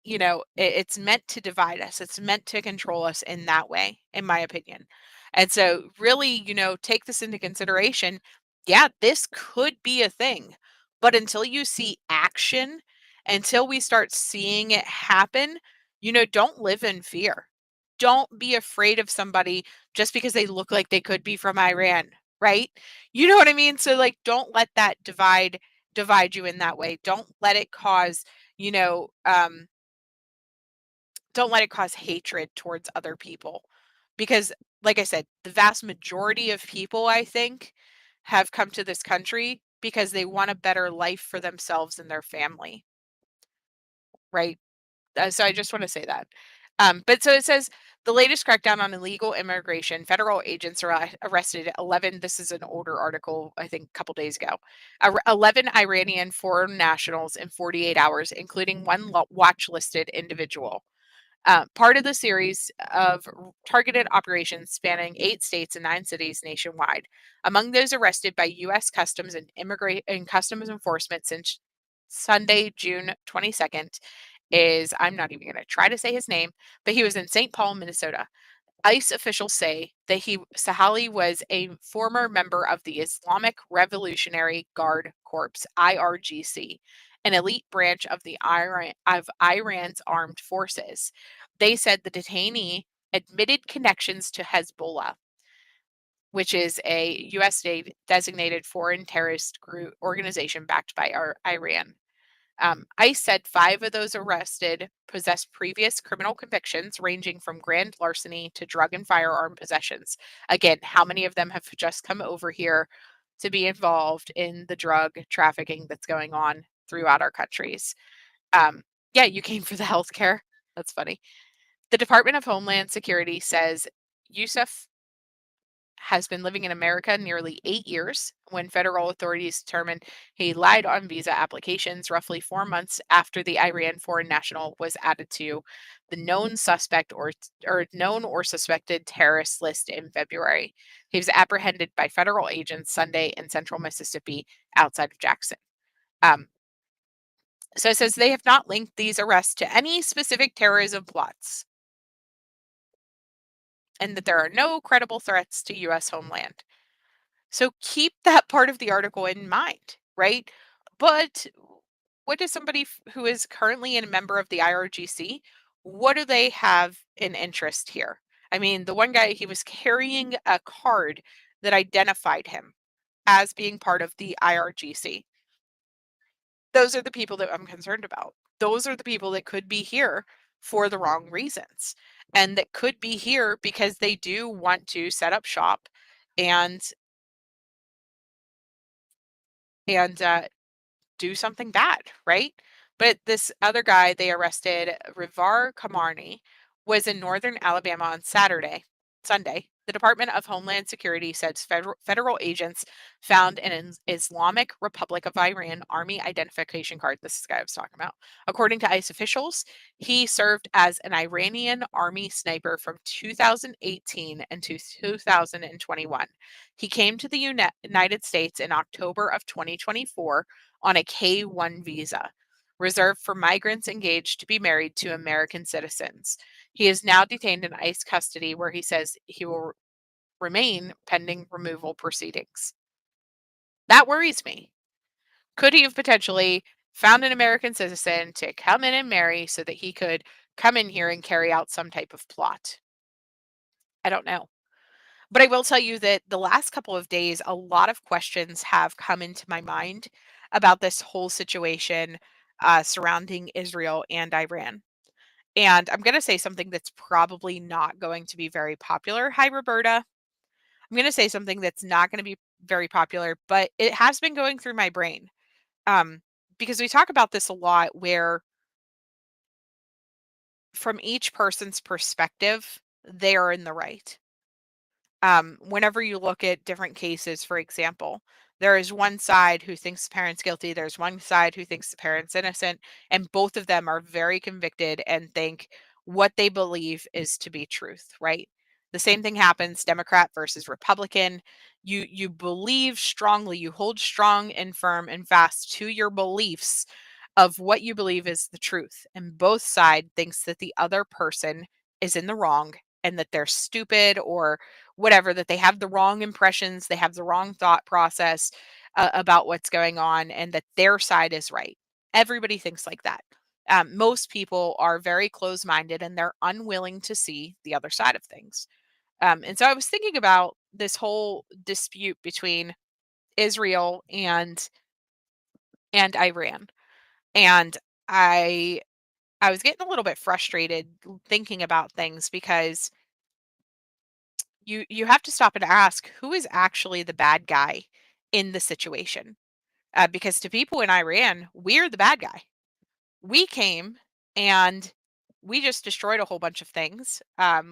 it's meant to divide us. It's meant to control us in that way, in my opinion. And so really, take this into consideration. Yeah, this could be a thing, but until you see action, until we start seeing it happen, don't live in fear. Don't be afraid of somebody just because they look like they could be from Iran, right? You know what I mean? So like, don't let that divide you in that way. Don't let it cause, you know, um, don't let it cause hatred towards other people. Because, like I said, the vast majority of people, I think, have come to this country because they want a better life for themselves and their family, right? So I just want to say that. But so it says the latest crackdown on illegal immigration. Federal agents arrested 11. This is an older article, I think, a couple days ago. 11 Iranian foreign nationals in 48 hours, including one watch listed individual. Part of the series of targeted operations spanning 8 states and 9 cities nationwide. Among those arrested by U.S. Customs and Customs Enforcement since Sunday, June 22nd, is, I'm not even going to try to say his name, but he was in St. Paul, Minnesota. ICE officials say that Sahali was a former member of the Islamic Revolutionary Guard Corps, IRGC, an elite branch of Iran's armed forces. They said the detainee admitted connections to Hezbollah. which is a U.S. designated foreign terrorist group organization backed by Iran. ICE said 5 of those arrested possessed previous criminal convictions ranging from grand larceny to drug and firearm possessions. Again, how many of them have just come over here to be involved in the drug trafficking that's going on throughout our countries? Yeah, you came for the healthcare. That's funny. The Department of Homeland Security says Yusuf has been living in America nearly 8 years when federal authorities determined he lied on visa applications roughly 4 months after the Iran foreign national was added to the known suspect or known or suspected terrorist list in February. He was apprehended by federal agents Sunday in central Mississippi outside of Jackson. So it says they have not linked these arrests to any specific terrorism plots and that there are no credible threats to U.S. homeland. So keep that part of the article in mind, right? But what does somebody who is currently a member of the IRGC, what do they have in interest here? I mean, the one guy, he was carrying a card that identified him as being part of the IRGC. Those are the people that I'm concerned about. Those are the people that could be here for the wrong reasons and that could be here because they do want to set up shop and do something bad, right? But this other guy they arrested, Rivar Kamarni, was in northern Alabama on Sunday. The Department of Homeland Security said federal agents found an Islamic Republic of Iran Army identification card. This is the guy I was talking about. According to ICE officials, he served as an Iranian Army sniper from 2018 and 2021. He came to the United States in October of 2024 on a K-1 visa, reserved for migrants engaged to be married to American citizens. He is now detained in ICE custody, where he says he will remain pending removal proceedings. That worries me. Could he have potentially found an American citizen to come in and marry so that he could come in here and carry out some type of plot? I don't know. But I will tell you that the last couple of days, a lot of questions have come into my mind about this whole situation surrounding Israel and Iran. And I'm going to say something that's probably not going to be very popular. Hi, Roberta. I'm going to say something that's not going to be very popular, but it has been going through my brain. Because we talk about this a lot where, from each person's perspective, they are in the right. Whenever you look at different cases, for example, there is one side who thinks the parent's guilty, there's one side who thinks the parent's innocent, and both of them are very convicted and think what they believe is to be truth, right? The same thing happens, Democrat versus Republican. You believe strongly, you hold strong and firm and fast to your beliefs of what you believe is the truth. And both side thinks that the other person is in the wrong and that they're stupid or whatever, that they have the wrong impressions, they have the wrong thought process about what's going on, and that their side is right. Everybody thinks like that. Most people are very close minded and they're unwilling to see the other side of things. And so I was thinking about this whole dispute between Israel and Iran. And I was getting a little bit frustrated thinking about things because you have to stop and ask who is actually the bad guy in the situation. Because to people in Iran, we're the bad guy. We came and we just destroyed a whole bunch of things.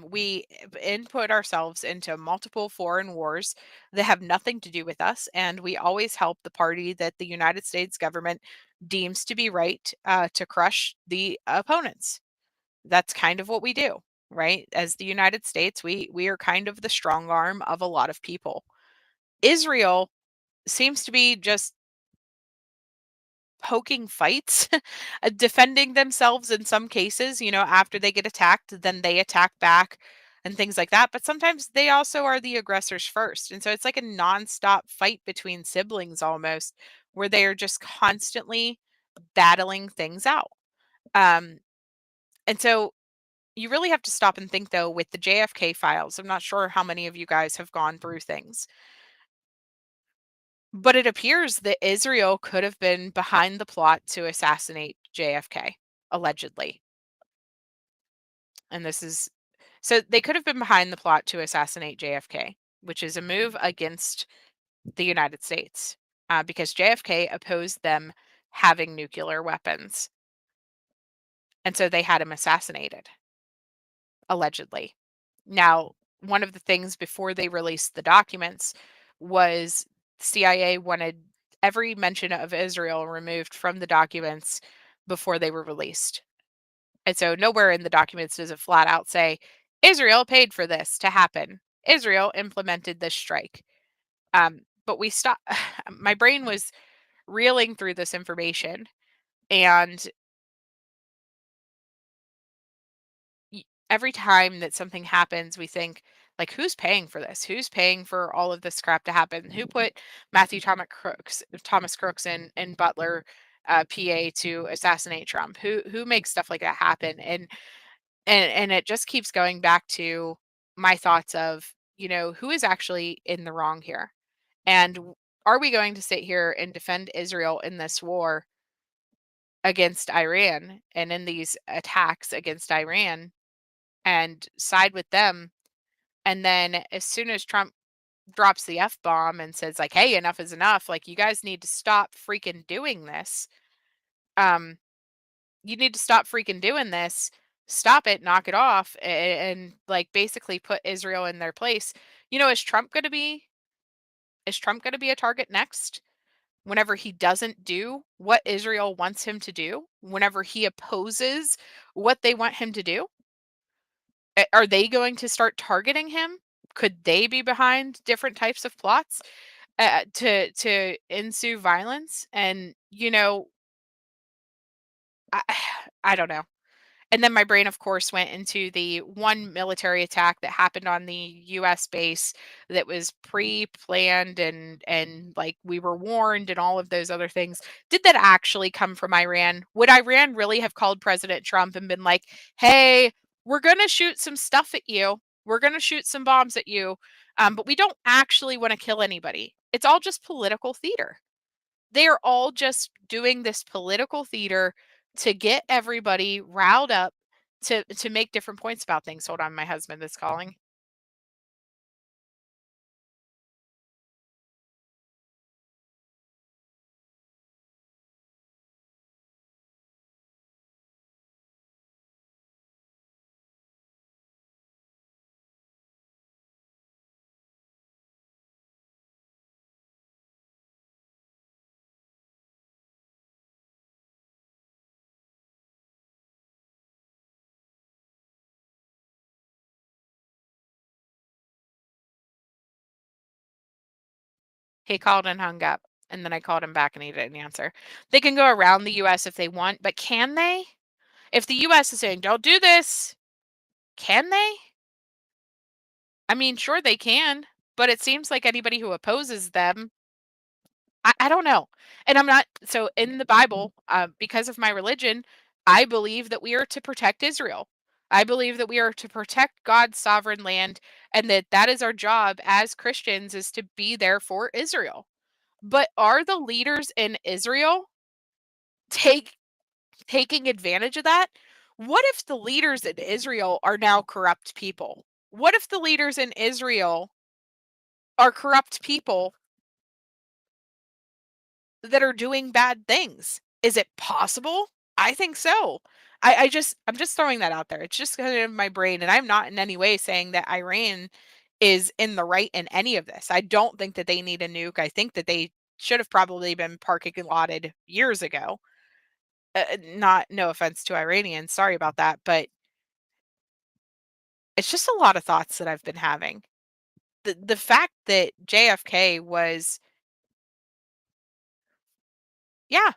We input ourselves into multiple foreign wars that have nothing to do with us, and we always help the party that the United States government deems to be right to crush the opponents. That's kind of what we do, right? As the United States, we are kind of the strong arm of a lot of people. Israel seems to be just poking fights, defending themselves in some cases, after they get attacked, then they attack back and things like that. But sometimes they also are the aggressors first. And so it's like a nonstop fight between siblings almost, where they are just constantly battling things out. Um, and so you really have to stop and think, though, with the JFK files. I'm not sure how many of you guys have gone through things, but it appears that Israel could have been behind the plot to assassinate JFK, allegedly. And this is so they could have been behind the plot to assassinate JFK, which is a move against the United States, because JFK opposed them having nuclear weapons. And so they had him assassinated, allegedly. Now, one of the things before they released the documents was CIA wanted every mention of Israel removed from the documents before they were released. And so nowhere in the documents does it flat out say Israel paid for this to happen. Israel implemented this strike. But we stopped. My brain was reeling through this information, and every time that something happens, we think, like, who's paying for this? Who's paying for all of this crap to happen? Who put Thomas Crooks in Butler, PA, to assassinate Trump? Who makes stuff like that happen? And it just keeps going back to my thoughts of, who is actually in the wrong here? And are we going to sit here and defend Israel in this war against Iran and in these attacks against Iran and side with them? And then as soon as Trump drops the F bomb and says, like, hey, enough is enough, like, you guys need to stop freaking doing this. You need to stop freaking doing this. Stop it, knock it off, and like basically put Israel in their place. Is Trump going to be a target next? Whenever he doesn't do what Israel wants him to do, whenever he opposes what they want him to do, are they going to start targeting him? Could they be behind different types of plots to ensue violence? And I, I don't know. And then my brain, of course, went into the one military attack that happened on the US base that was pre-planned and like we were warned and all of those other things. Did that actually come from Iran? Would Iran really have called President Trump and been like, "Hey, we're going to shoot some stuff at you. We're going to shoot some bombs at you, but we don't actually want to kill anybody." It's all just political theater. They are all just doing this political theater to get everybody riled up to make different points about things. Hold on, my husband is calling. He called and hung up, and then I called him back and he didn't answer. They can go around the US if they want, but can they? If the US is saying, "Don't do this," can they? I mean, sure they can, but it seems like anybody who opposes them, I don't know. And I'm not, so in the Bible, because of my religion, I believe that we are to protect Israel. I believe that we are to protect God's sovereign land, and that is our job as Christians, is to be there for Israel. But are the leaders in Israel taking advantage of that? What if the leaders in Israel are now corrupt people? What if the leaders in Israel are corrupt people that are doing bad things? Is it possible? I think so. I'm just throwing that out there. It's just kind of my brain, and I'm not in any way saying that Iran is in the right in any of this. I don't think that they need a nuke. I think that they should have probably been parking lotted years ago. Not, no offense to Iranians, sorry about that, but it's just a lot of thoughts that I've been having. The fact that JFK was, yeah,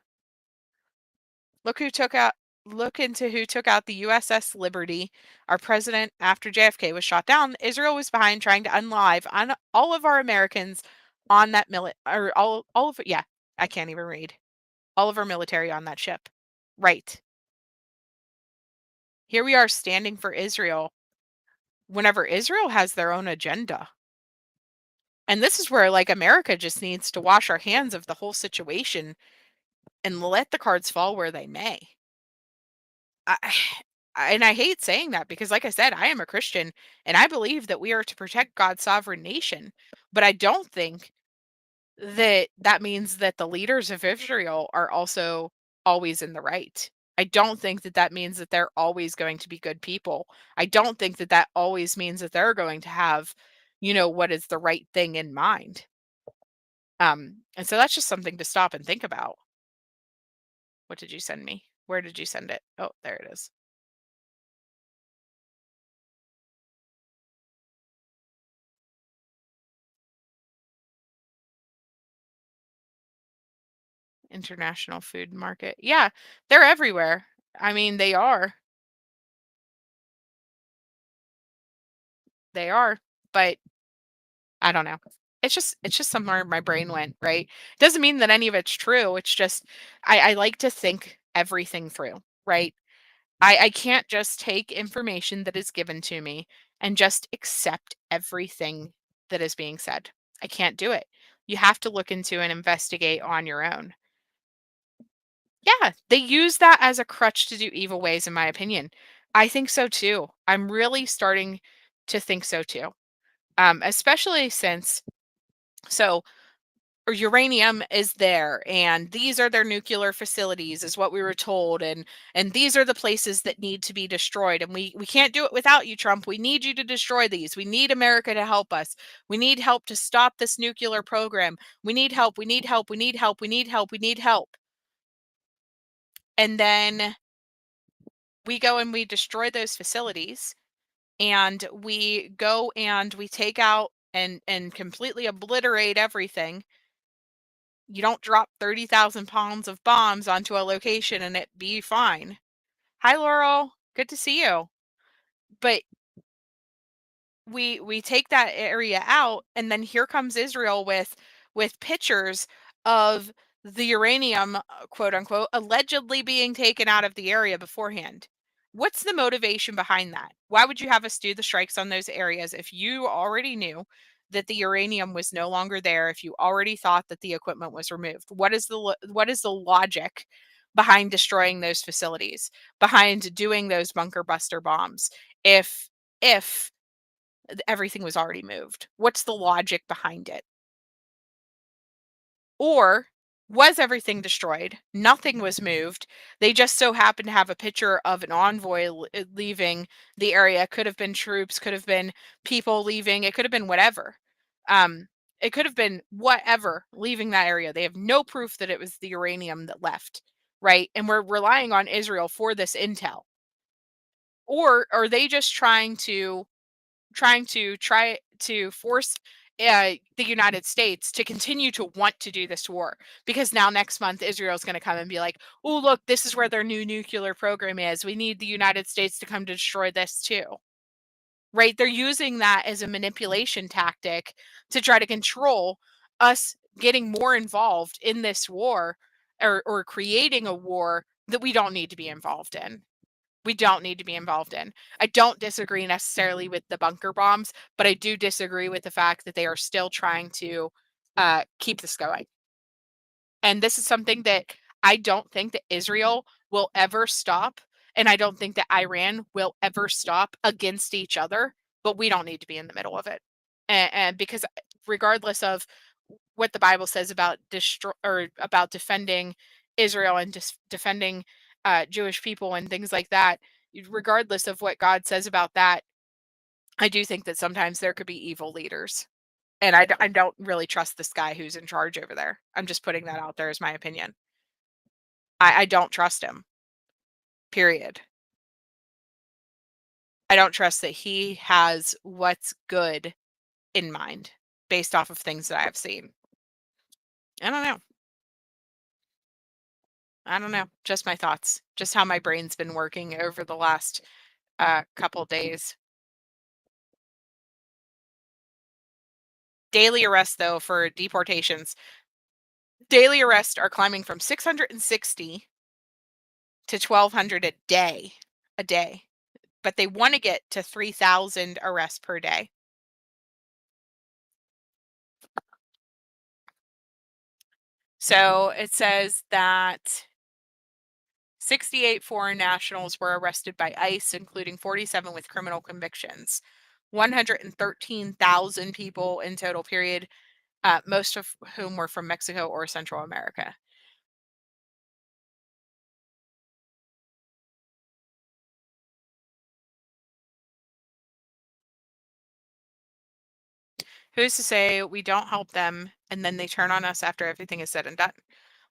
look who took out look into who took out the USS Liberty, our president, after JFK was shot down. Israel was behind trying to unlive on all of our Americans on that or all of it. Yeah, I can't even read. All of our military on that ship. Right. Here we are standing for Israel whenever Israel has their own agenda. And this is where, like, America just needs to wash our hands of the whole situation and let the cards fall where they may. I, and I hate saying that because, like I said, I am a Christian and I believe that we are to protect God's sovereign nation. But I don't think that that means that the leaders of Israel are also always in the right. I don't think that that means that they're always going to be good people. I don't think that that always means that they're going to have, what is the right thing in mind. And so that's just something to stop and think about. What did you send me? Where did you send it? Oh, there it is. International food market. Yeah, they're everywhere. I mean, they are. They are, but I don't know. It's just somewhere my brain went, right? Doesn't mean that any of it's true. It's just I like to think everything through, right? I can't just take information that is given to me and just accept everything that is being said. I can't do it. You have to look into and investigate on your own. Yeah, they use that as a crutch to do evil ways, in my opinion. I think so too. I'm really starting to think so too. Especially since so uranium is there and these are their nuclear facilities is what we were told, and these are the places that need to be destroyed, and we can't do it without you, Trump. We need you to destroy these. We need America to help us. We need help to stop this nuclear program. We need help. We need help. We need help. We need help. We need help. And then we go and we destroy those facilities, and we go and we take out and completely obliterate everything. You don't drop 30,000 pounds of bombs onto a location and it be fine. Hi, Laurel. Good to see you. But we take that area out, and then here comes Israel with pictures of the uranium, quote unquote, allegedly being taken out of the area beforehand. What's the motivation behind that? Why would you have us do the strikes on those areas if you already knew that the uranium was no longer there, if you already thought that the equipment was removed? What is the logic behind destroying those facilities, behind doing those bunker buster bombs, if everything was already moved? What's the logic behind it? Or was everything destroyed? Nothing was moved. They just so happened to have a picture of an envoy leaving the area. Could have been troops, could have been people leaving, it could have been whatever. It could have been whatever leaving that area. They have no proof that it was the uranium that left, right? And we're relying on Israel for this intel. Or are they just try to force the United States to continue to want to do this war, because now next month Israel's going to come and be like, "Oh, look, this is where their new nuclear program is. We need the United States to come to destroy this too." Right? They're using that as a manipulation tactic to try to control us getting more involved in this war, or creating a war that we don't need to be involved in. We don't need to be involved in. I don't disagree necessarily with the bunker bombs, but I do disagree with the fact that they are still trying to keep this going. And this is something that I don't think that Israel will ever stop. And I don't think that Iran will ever stop against each other, but we don't need to be in the middle of it. And because regardless of what the Bible says about about defending Israel and defending Jewish people and things like that, regardless of what God says about that, I do think that sometimes there could be evil leaders. And I don't really trust this guy who's in charge over there. I'm just putting that out there as my opinion. I don't trust him. Period. I don't trust that he has what's good in mind based off of things that I have seen. I don't know. I don't know. Just my thoughts. Just how my brain's been working over the last couple days. Daily arrests, though, for deportations. Daily arrests are climbing from 660 to 1,200 a day. A day. but they want to get to 3,000 arrests per day. So it says that 68 foreign nationals were arrested by ICE, including 47 with criminal convictions. 113,000 people in total, period, most of whom were from Mexico or Central America. Who's to say we don't help them and then they turn on us after everything is said and done?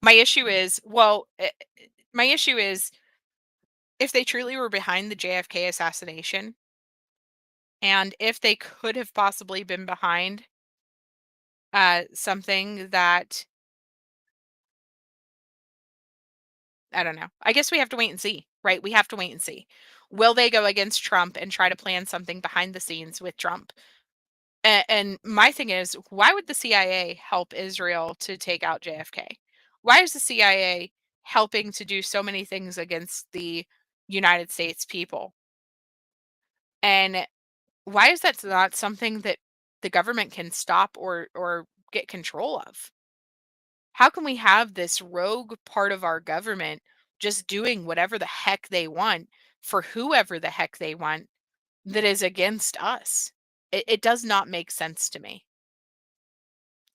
My issue is, if they truly were behind the JFK assassination, and if they could have possibly been behind something that, I don't know. I guess we have to wait and see, right? We have to wait and see. Will they go against Trump and try to plan something behind the scenes with Trump? And my thing is, why would the CIA help Israel to take out JFK? Why is the CIA helping to do so many things against the United States people? And why is that not something that the government can stop or get control of? How can we have this rogue part of our government just doing whatever the heck they want for whoever the heck they want that is against us? It does not make sense to me.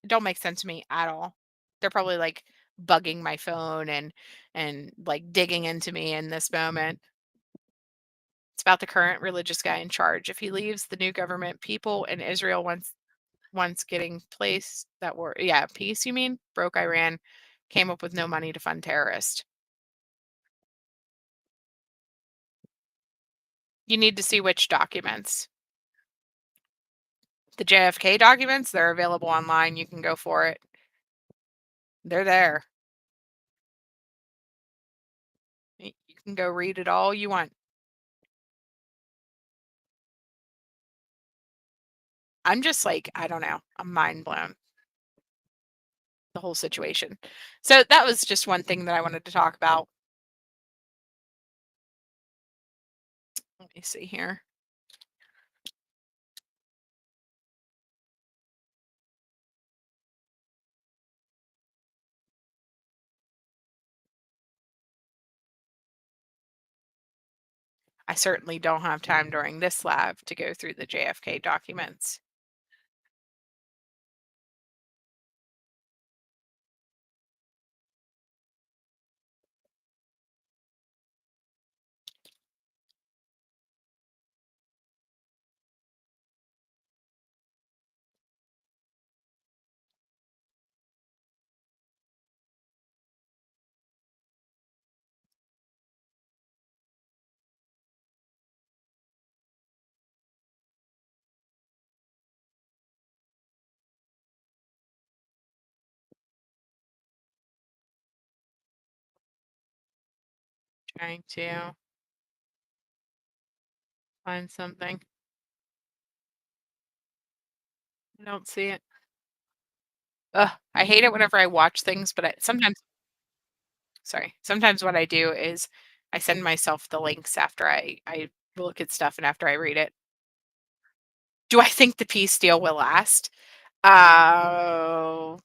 It don't make sense to me at all. They're probably like bugging my phone and like digging into me in this moment. It's about the current religious guy in charge. If he leaves the new government, people in Israel once getting place that were, yeah, peace, you mean? Broke Iran, came up with no money to fund terrorists. You need to see which documents. The JFK documents, they're available online. You can go for it. They're there. You can go read it all you want. I'm just like, I don't know. I'm mind blown. The whole situation. So that was just one thing that I wanted to talk about. Let me see here. I certainly don't have time during this lab to go through the JFK documents. Trying to find something. I don't see it. Ugh, I hate it whenever I watch things, but sometimes what I do is I send myself the links after I look at stuff and after I read it. Do I think the peace deal will last? Uh,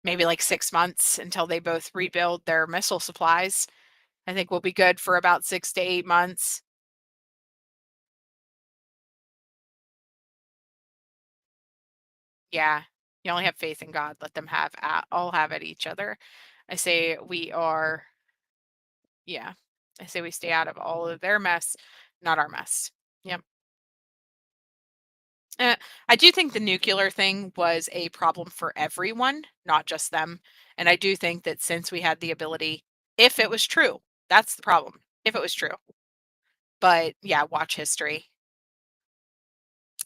Maybe like 6 months until they both rebuild their missile supplies. I think we'll be good for about 6 to 8 months. Yeah, you only have faith in God. Let them all have at each other. I say yeah. I say we stay out of all of their mess, not our mess. Yep. I do think the nuclear thing was a problem for everyone, not just them. And I do think that since we had the ability, if it was true, that's the problem. If it was true. But yeah, watch history.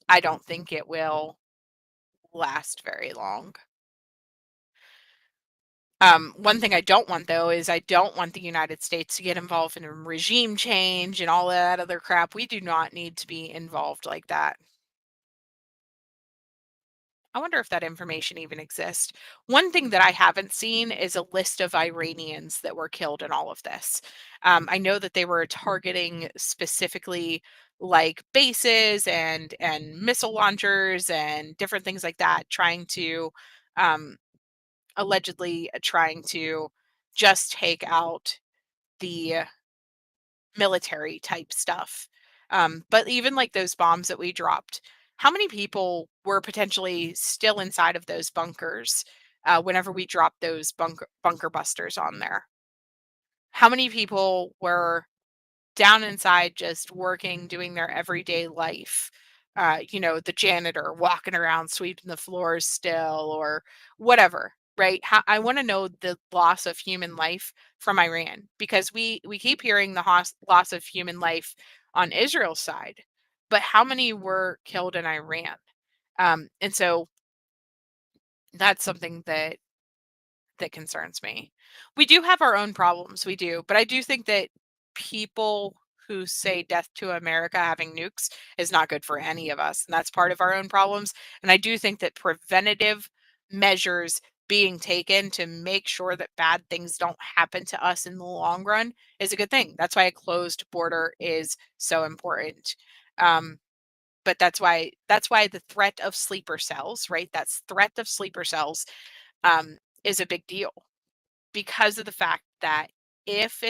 I don't think it will last very long. One thing I don't want though is I don't want the United States to get involved in a regime change and all that other crap. We do not need to be involved like that. I wonder if that information even exists. One thing that I haven't seen is a list of Iranians that were killed in all of this. I know that they were targeting specifically like bases and missile launchers and different things like that, trying to um, allegedly trying to just take out the military type stuff. But even like those bombs that we dropped, how many people were potentially still inside of those bunkers whenever we dropped those bunker busters on there? How many people were down inside just working, doing their everyday life? The janitor walking around sweeping the floors still, or whatever, right? I want to know the loss of human life from Iran, because we keep hearing the loss of human life on Israel's side, but how many were killed in Iran? And so that's something that concerns me. We do have our own problems, we do, but I do think that people who say death to America having nukes is not good for any of us, and that's part of our own problems. And I do think that preventative measures being taken to make sure that bad things don't happen to us in the long run is a good thing. That's why a closed border is so important. Um, but that's why the threat of sleeper cells, right? That's threat of sleeper cells um, is a big deal, because of the fact that if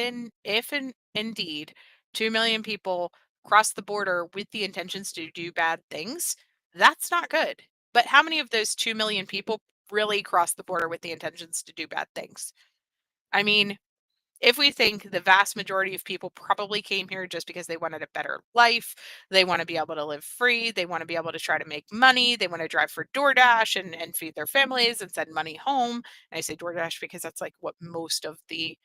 indeed 2 million people cross the border with the intentions to do bad things, that's not good. But how many of those 2 million people really cross the border with the intentions to do bad things? I mean, if we think the vast majority of people probably came here just because they wanted a better life, they want to be able to live free, they want to be able to try to make money, they want to drive for DoorDash and feed their families and send money home. And I say DoorDash because that's like what most of the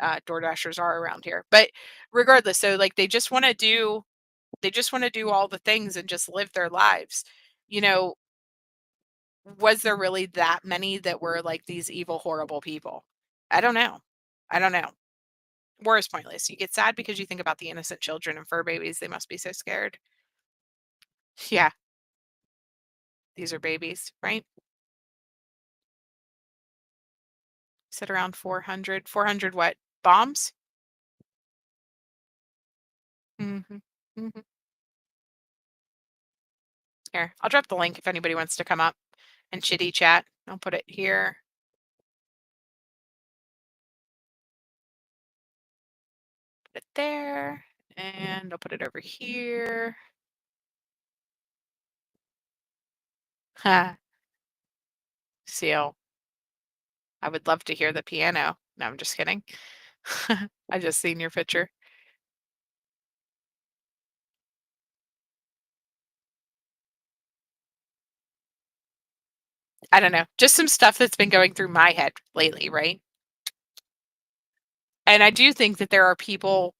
DoorDashers are around here. But regardless, so like they just want to do all the things and just live their lives. You know, was there really that many that were like these evil, horrible people? I don't know. I don't know. War is pointless. You get sad because you think about the innocent children and fur babies. They must be so scared. Yeah, these are babies, right? Sit around 400. 400 what? Bombs? Mhm. Mhm. Here, I'll drop the link if anybody wants to come up and chitty chat. I'll put it here. Put it there. And I'll put it over here. Ha. Seal. I would love to hear the piano. No, I'm just kidding. I just seen your picture. I don't know. Just some stuff that's been going through my head lately, right? And I do think that there are people.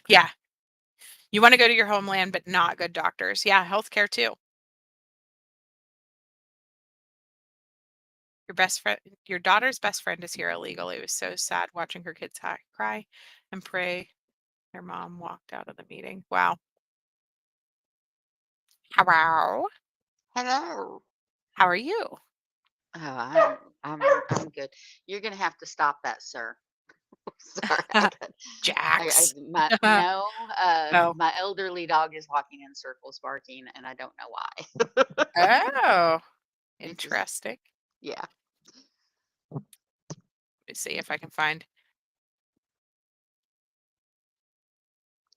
Yeah, you want to go to your homeland, but not good doctors. Yeah, healthcare too. Your daughter's best friend is here illegally. It was so sad watching her kids cry and pray. Their mom walked out of the meeting. Wow. Hello. Hello. How are you? Oh, I'm good. You're gonna have to stop that, sir. Sorry, Jax. my no, Oh. my elderly dog is walking in circles barking, and I don't know why. Oh. It just, Interesting. yeah. Let me see if I can find.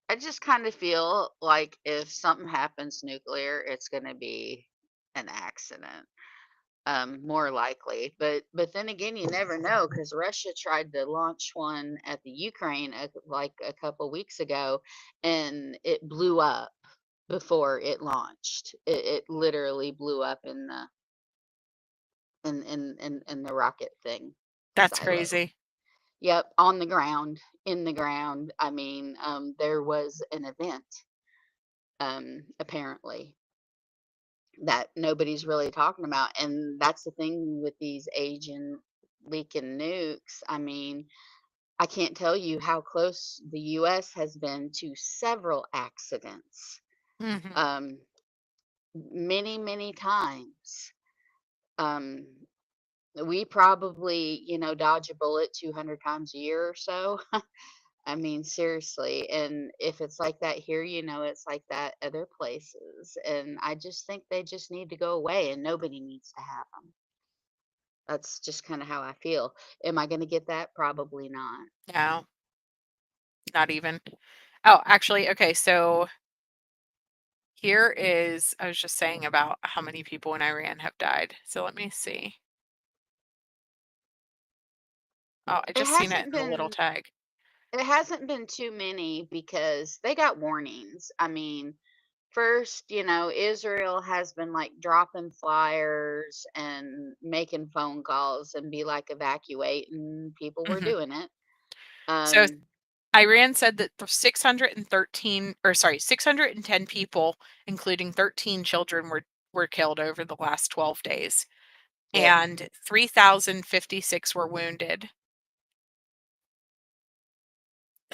I just kind of feel like if something happens nuclear, it's gonna be an accident. More likely. But then again, you never know because Russia tried to launch one at the Ukraine like a couple weeks ago, and it blew up before it launched. It literally blew up in the in the rocket thing That's silo. crazy. Yep, on the ground, in the ground. I mean, there was an event, apparently, that nobody's really talking about. And that's the thing with these aging leaking nukes. I mean, I can't tell you how close the US has been to several accidents um, many, many times. We probably, dodge a bullet 200 times a year or so. I mean, seriously. And if it's like that here, it's like that other places. And I just think they just need to go away and nobody needs to have them. That's just kind of how I feel. Am I going to get that? Probably not. No, not even. Oh, actually, okay, so here is, I was just saying about how many people in Iran have died. So let me see. Oh, I It just seen it hasn't in the little been tag. it hasn't been too many because they got warnings. I mean, first, Israel has been like dropping flyers and making phone calls and be like evacuate, and people were Mhm. doing it. So Um, Iran said that for 613, or sorry, 610 people, including 13 children, were killed over the last 12 days, yep. and 3,056 were wounded.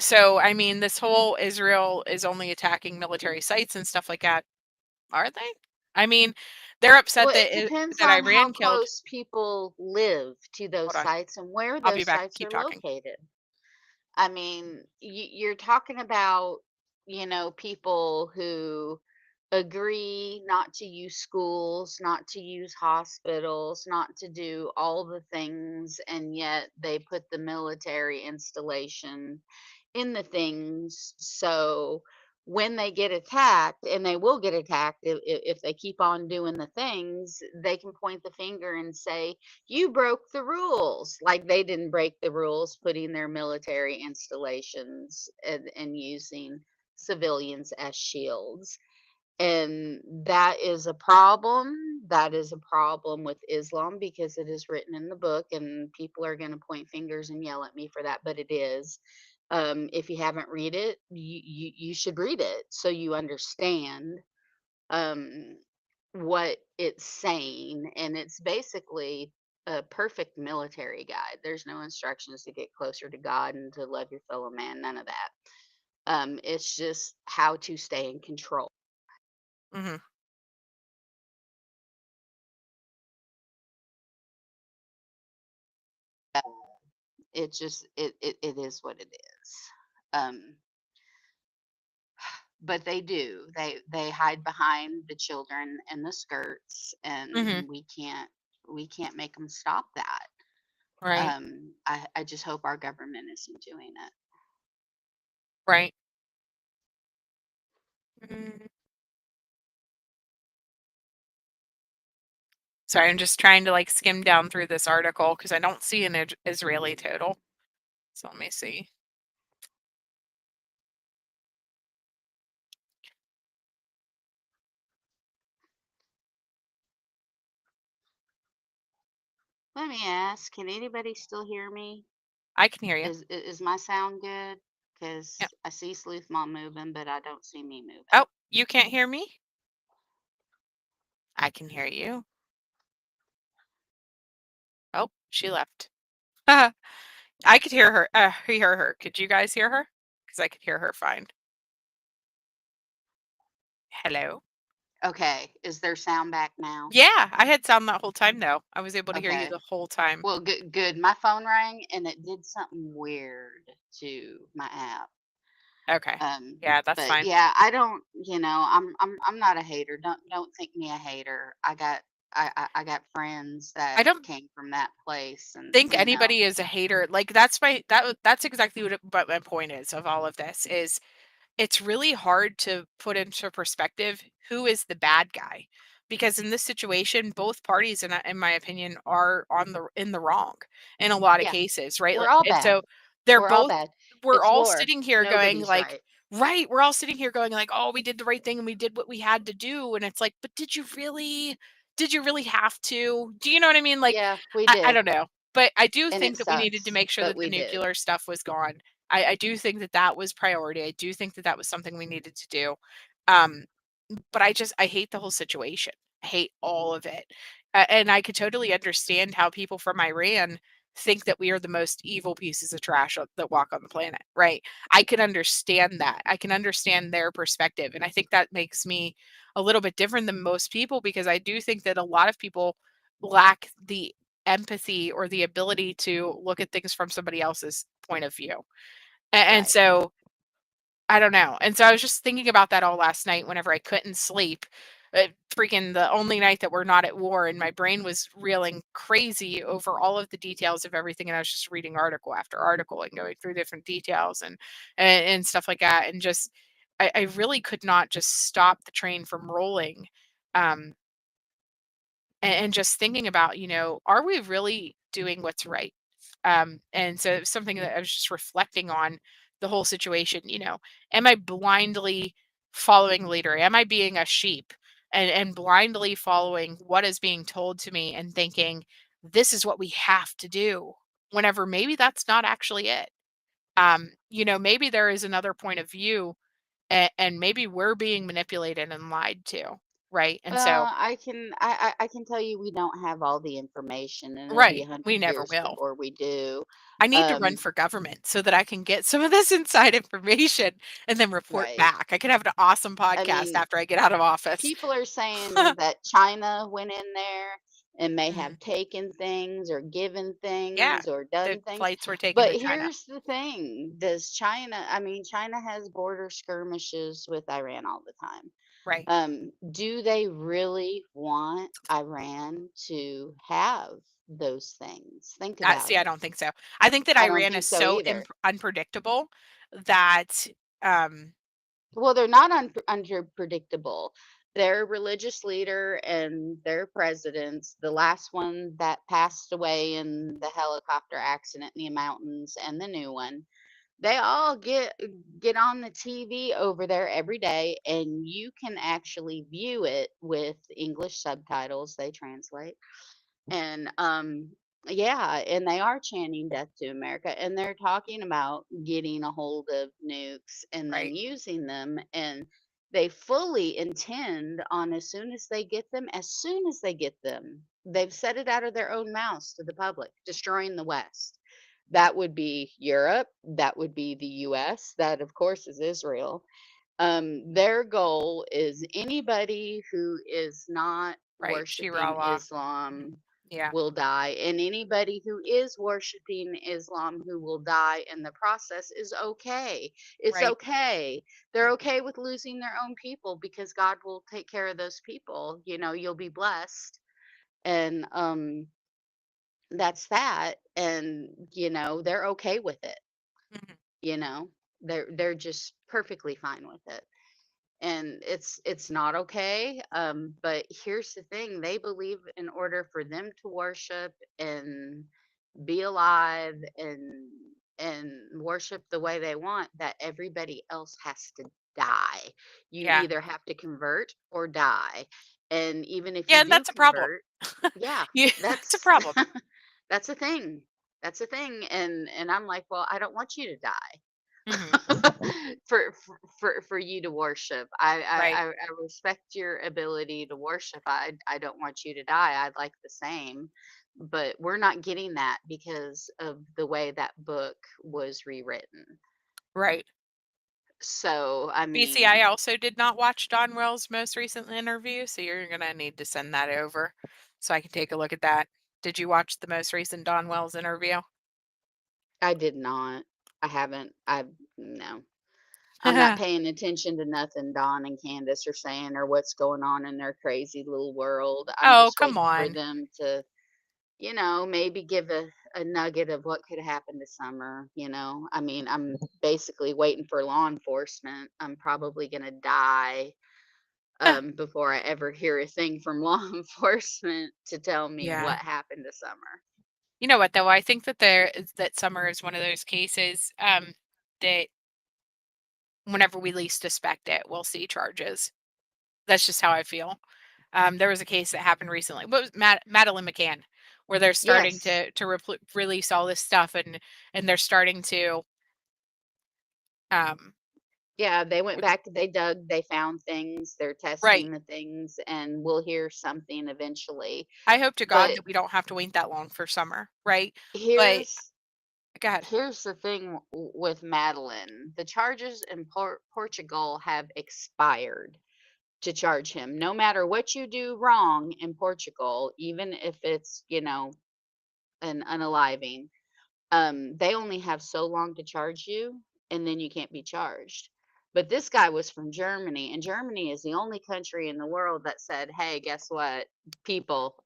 So, I mean, this whole Israel is only attacking military sites and stuff like that. Are they? I mean, they're upset Well, that it depends that on how Iran killed. close people live to those Hold on, sites and where I'll be those back. sites Keep are talking. located. I mean, you're talking about, people who agree not to use schools, not to use hospitals, not to do all the things, and yet they put the military installation in the things. So when they get attacked, and they will get attacked if they keep on doing the things, they can point the finger and say, you broke the rules. Like they didn't break the rules putting their military installations and using civilians as shields. And that is a problem. That is a problem with Islam because it is written in the book, and people are going to point fingers and yell at me for that, but it is. If you haven't read it, you should read it so you understand um, what it's saying. And it's basically a perfect military guide. There's no instructions to get closer to God and to love your fellow man, none of that. It's just how to stay in control. Hmm. It is what it is. Um, but they hide behind the children and the skirts, Hmm. and we can't make them stop that. Right. I just hope our government isn't doing it. Right. Mm. Sorry, I'm just trying to like skim down through this article because I don't see an Israeli total. So let me see. Let me ask, can anybody still hear me? I can hear you. Is my sound good? Yeah. Because I see Sleuth Mom moving, but I don't see me moving. Oh, you can't hear me? I can hear you. Oh, she left. I could hear her. Hear her. Could you guys hear her? Because I could hear her fine. Hello. Okay, is there sound back now? Yeah, I had sound that whole time though. I was able to hear you Okay. the whole time. Well, good, good. My phone rang and it did something weird to my app. Okay. Yeah, that's But fine. yeah, I don't, I'm not a hater. Don't think me a hater. I got friends I that don't came from that place, and think anybody is a hater. Like that's exactly what my point is of all of this is it's really hard to put into perspective who is the bad guy because in this situation both parties in my opinion are in the wrong in a lot of yeah, cases, right? we're all And bad. so they're We're all both bad. we're It's all war. sitting here going Nobody's like right. right, we're all sitting here going like, oh, we did the right thing and we did what we had to do, and it's like, but did you really have to? Do you know what I mean? Like Yeah, we I did, don't know, but I do and it think that we needed to sucks, make sure but that the we did. nuclear stuff was gone. I do think that that was priority. I do think that that was something we needed to do. Um, but I hate the whole situation. I hate all of it. And I could totally understand how people from Iran think that we are the most evil pieces of trash that walk on the planet, right? I can understand that. I can understand their perspective. And I think that makes me a little bit different than most people, because I do think that a lot of people lack the empathy or the ability to look at things from somebody else's point of view. And Right. so I don't know. And so I was just thinking about that all last night whenever I couldn't sleep. Freaking the only night that we're not at war, and my brain was reeling crazy over all of the details of everything. And I was just reading article after article and going through different details and stuff like that. And just, I really could not just stop the train from rolling. Um, and just thinking about, are we really doing what's right? And so it's something that I was just reflecting on the whole situation. Am I blindly following leader? Am I being a sheep and blindly following what is being told to me and thinking this is what we have to do, whenever maybe that's not actually it? Maybe there is another point of view, and maybe we're being manipulated and lied to, right? And so, I can tell you we don't have all the information, and it'll be right, we 100 never years will. before we do. I need to run Um, for government so that I can get some of this inside information and then report right. back. I could have an awesome I podcast mean, after I get out of office. people are saying that China went in there and may Mhm. have taken things or given Yeah, things or the done things. flights were taken But to China. here's the thing, I mean, China has border skirmishes with Iran all the time. Right. Do they really want Iran to have those things? Think about See, I it. don't think so. I think that I don't Iran think is so so either. unpredictable that, um, Well, they're not unpredictable. Their religious leader and their presidents, the last one that passed away in the helicopter accident in the mountains and the new one, they all get on the TV over there every day, and you can actually view it with English subtitles they translate. And yeah, and they are chanting death to America, and they're talking about getting a hold of nukes and then right, using them. And they fully intend on, as soon as they get them, they've said it out of their own mouths to the public, destroying the West. That would be Europe, that would be the US, that of course is Israel. Their goal is anybody who is not right. worshiping Shira. Islam Yeah, will die, and anybody who is worshiping Islam who will die in the process is okay. It's right. okay. They're okay with losing their own people because God will take care of those people. You'll be blessed. And that's that. And they're okay with it. Mhm. You know, they're just perfectly fine with it. And it's not okay. But here's the thing, they believe in order for them to worship and be alive and worship the way they want, that everybody else has to die. You Yeah. either have to convert or die. And even if you Yeah, and do that's a problem. convert, yeah, Yeah, that's a that's problem. that's a thing. That's a thing. And I'm like, well, I don't want you to die. Mhm. For you to worship. Right. I respect your ability to worship. I don't want you to die. I'd like the same. But we're not getting that because of the way that book was rewritten. Right. So, I BC, I mean, also did not watch Don Wells' most recent interview, so you're gonna need to send that over so I can take a look at that. Did you watch the most recent Don Wells interview? I did not. I haven't. No. I'm not paying attention to nothing Don and Candace are saying or what's going on in their crazy little world. I'm Oh, just come waiting for on. them to maybe give a nugget of what could happen this summer. I mean, I'm basically waiting for law enforcement. I'm probably going to die before I ever hear a thing from law enforcement to tell me Yeah. what happened this summer. You know what though? I think that summer is one of those cases that whenever we least expect it, we'll see charges. That's just how I feel. There was a case that happened recently. What was Madeline McCann, where they're starting Yes. to release all this stuff, and they're starting to um Yeah, they went back, they dug, they found things, they're Right. testing the things, and we'll hear something eventually. I hope to God But that we don't have to wait that long for summer, right? But here's go ahead. here's the thing with Madeline. The charges in Portugal have expired to charge him. No matter what you do wrong in Portugal, even if it's, an unaliving, they only have so long to charge you, and then you can't be charged. But this guy was from Germany, and Germany is the only country in the world that said, hey, guess what?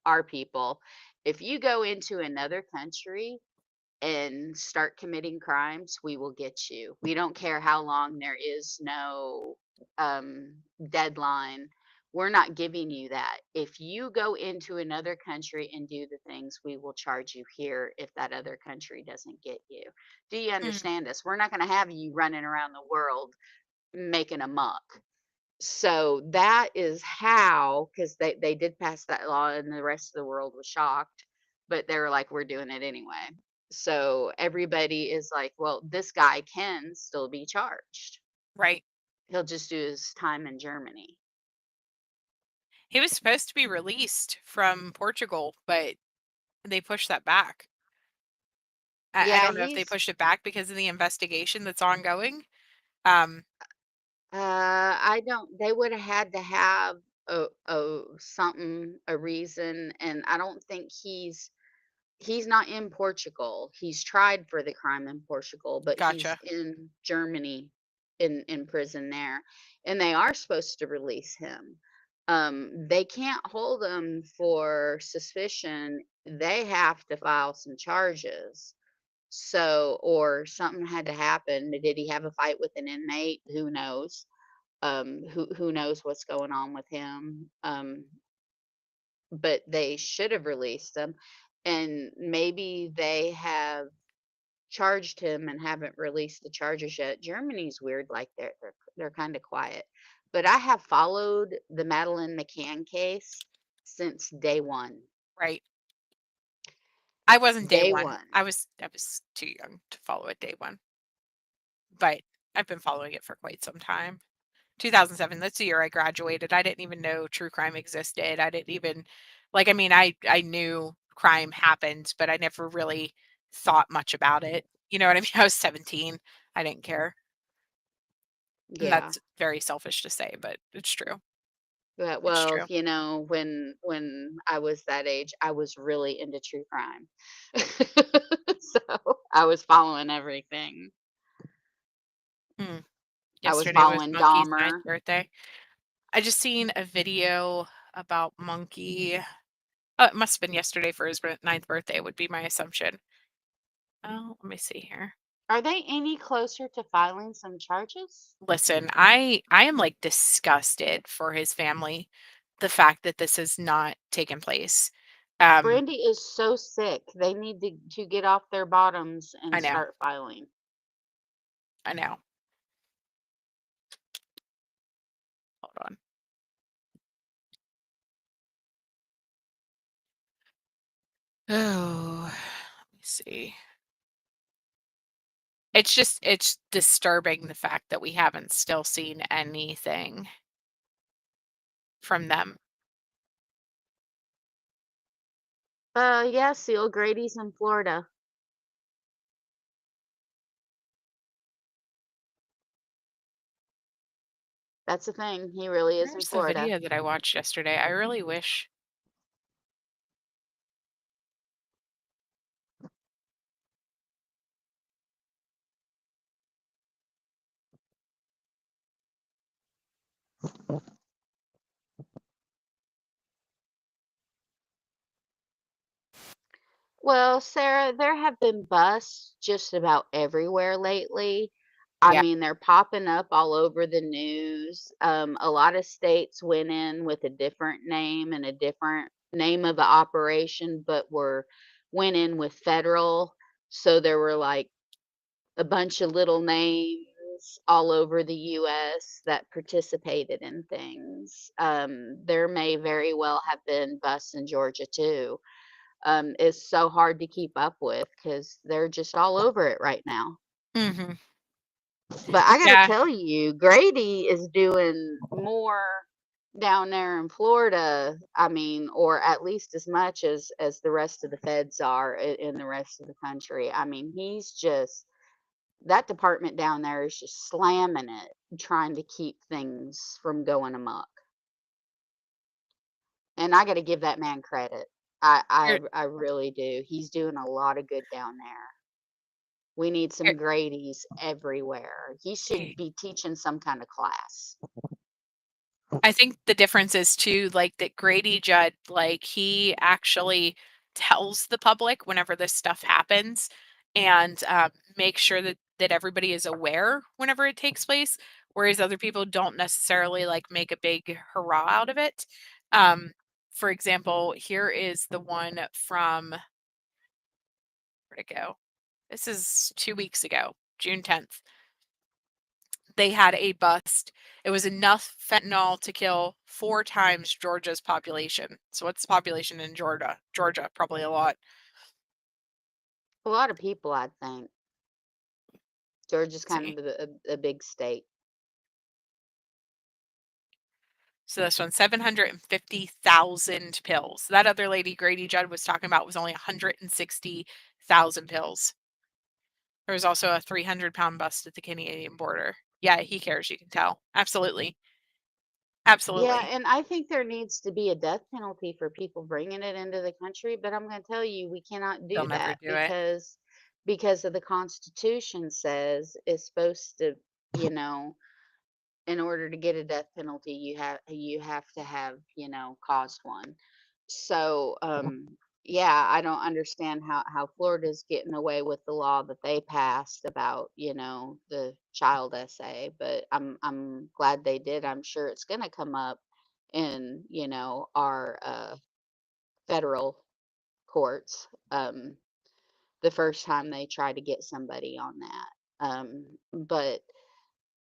Our people, if you go into another country and start committing crimes, we will get you. We don't care how long, there is no um, deadline. We're not giving you that. If you go into another country and do the things, we will charge you here if that other country doesn't get you. Do you Mm, understand us? We're not going to have you running around the world making a muck. So that is how, because they did pass that law and the rest of the world was shocked, but they were like, we're doing it anyway. So everybody is like, well, this guy can still be charged. right. He'll just do his time in Germany. He was supposed to be released from Portugal, but they pushed that back. I Yeah, don't know if they pushed it back because of the investigation that's ongoing. Um, I don't, they would have had to have a reason. And I don't think he's not in Portugal. He's tried for the crime in Portugal, but he's gotcha. in Germany in prison there. And they are supposed to release him. They can't hold him for suspicion. They have to file some charges. So, or something had to happen. Did he have a fight with an inmate? Who knows? Who knows what's going on with him? But they should have released him, and maybe they have charged him and haven't released the charges yet. Germany's weird like they're kind of quiet. But I have followed the Madeleine McCann case since day one. Right. I wasn't day Day one. one. I was too young to follow it day one, but I've been following it for quite some time. 2007, that's the year I graduated. I didn't even know true crime existed. I didn't even I mean, I knew crime happened, but I never really thought much about it. You know what I mean? I was 17. I didn't care. And Yeah. that's very selfish to say, but it's true. But It's well, true. when I was that age, I was really into true crime. So I was following everything. Mm. I was Yesterday was following Monkey's ninth Dahmer. birthday. I just seen a video about Monkey. Oh, it must have been yesterday for his ninth birthday, would be my assumption. Oh, let me see here. Are they any closer to filing some charges? Listen, I am like disgusted for his family, the fact that this has not taken place. Um, Brandy is so sick. They need to get off their bottoms I and know, start filing. I know. Hold on. Oh, let me see. It's disturbing the fact that we haven't still seen anything from them. Yeah, Seal Grady's in Florida. That's the thing. He really is in Where's the Florida. video that I watched yesterday? I really wish. Well, Sarah, there have been busts just about everywhere lately. I Yeah. mean, they're popping up all over the news. A lot of states went in with a different name and a different name of the operation, but went in with federal. So there were like a bunch of little names all over the US that participated in things. There may very well have been busts in Georgia too. Is so hard to keep up with because they're just all over it right now. Mhm. But I gotta Yeah. tell you, Grady is doing more down there in Florida. I mean, or at least as much as the rest of the feds are in the rest of the country. I mean, he's just that department down there is just slamming it, trying to keep things from going amok. And I got to give that man credit. I really do. He's doing a lot of good down there. We need some Grady's everywhere. He should be teaching some kind of class. I think the difference is too, like, that Grady Judd, like, he actually tells the public whenever this stuff happens and make sure that everybody is aware whenever it takes place, whereas other people don't necessarily like make a big hurrah out of it. For example, here is the one from, where'd it go? This is 2 weeks ago, June 10th. They had a bust. It was enough fentanyl to kill 4 times Georgia's population. So what's the population in Georgia? Georgia, probably a lot. A lot of people, I think. Georgia's kind of a big state. So this one, 750,000 pills. That other lady, Grady Judd, was talking about was only 160,000 pills. There was also a 300-pound bust at the Canadian border. Yeah, he cares, you can tell. Absolutely. Absolutely. Yeah, and I think there needs to be a death penalty for people bringing it into the country, but I'm going to tell you, we cannot do They'll never that do it. because of the Constitution says it's supposed to, you know, in order to get a death penalty, you have to have, caused one. So, yeah, I don't understand how Florida's getting away with the law that they passed about, the child essay, but I'm glad they did. I'm sure it's going to come up in, our federal courts the first time they try to get somebody on that. But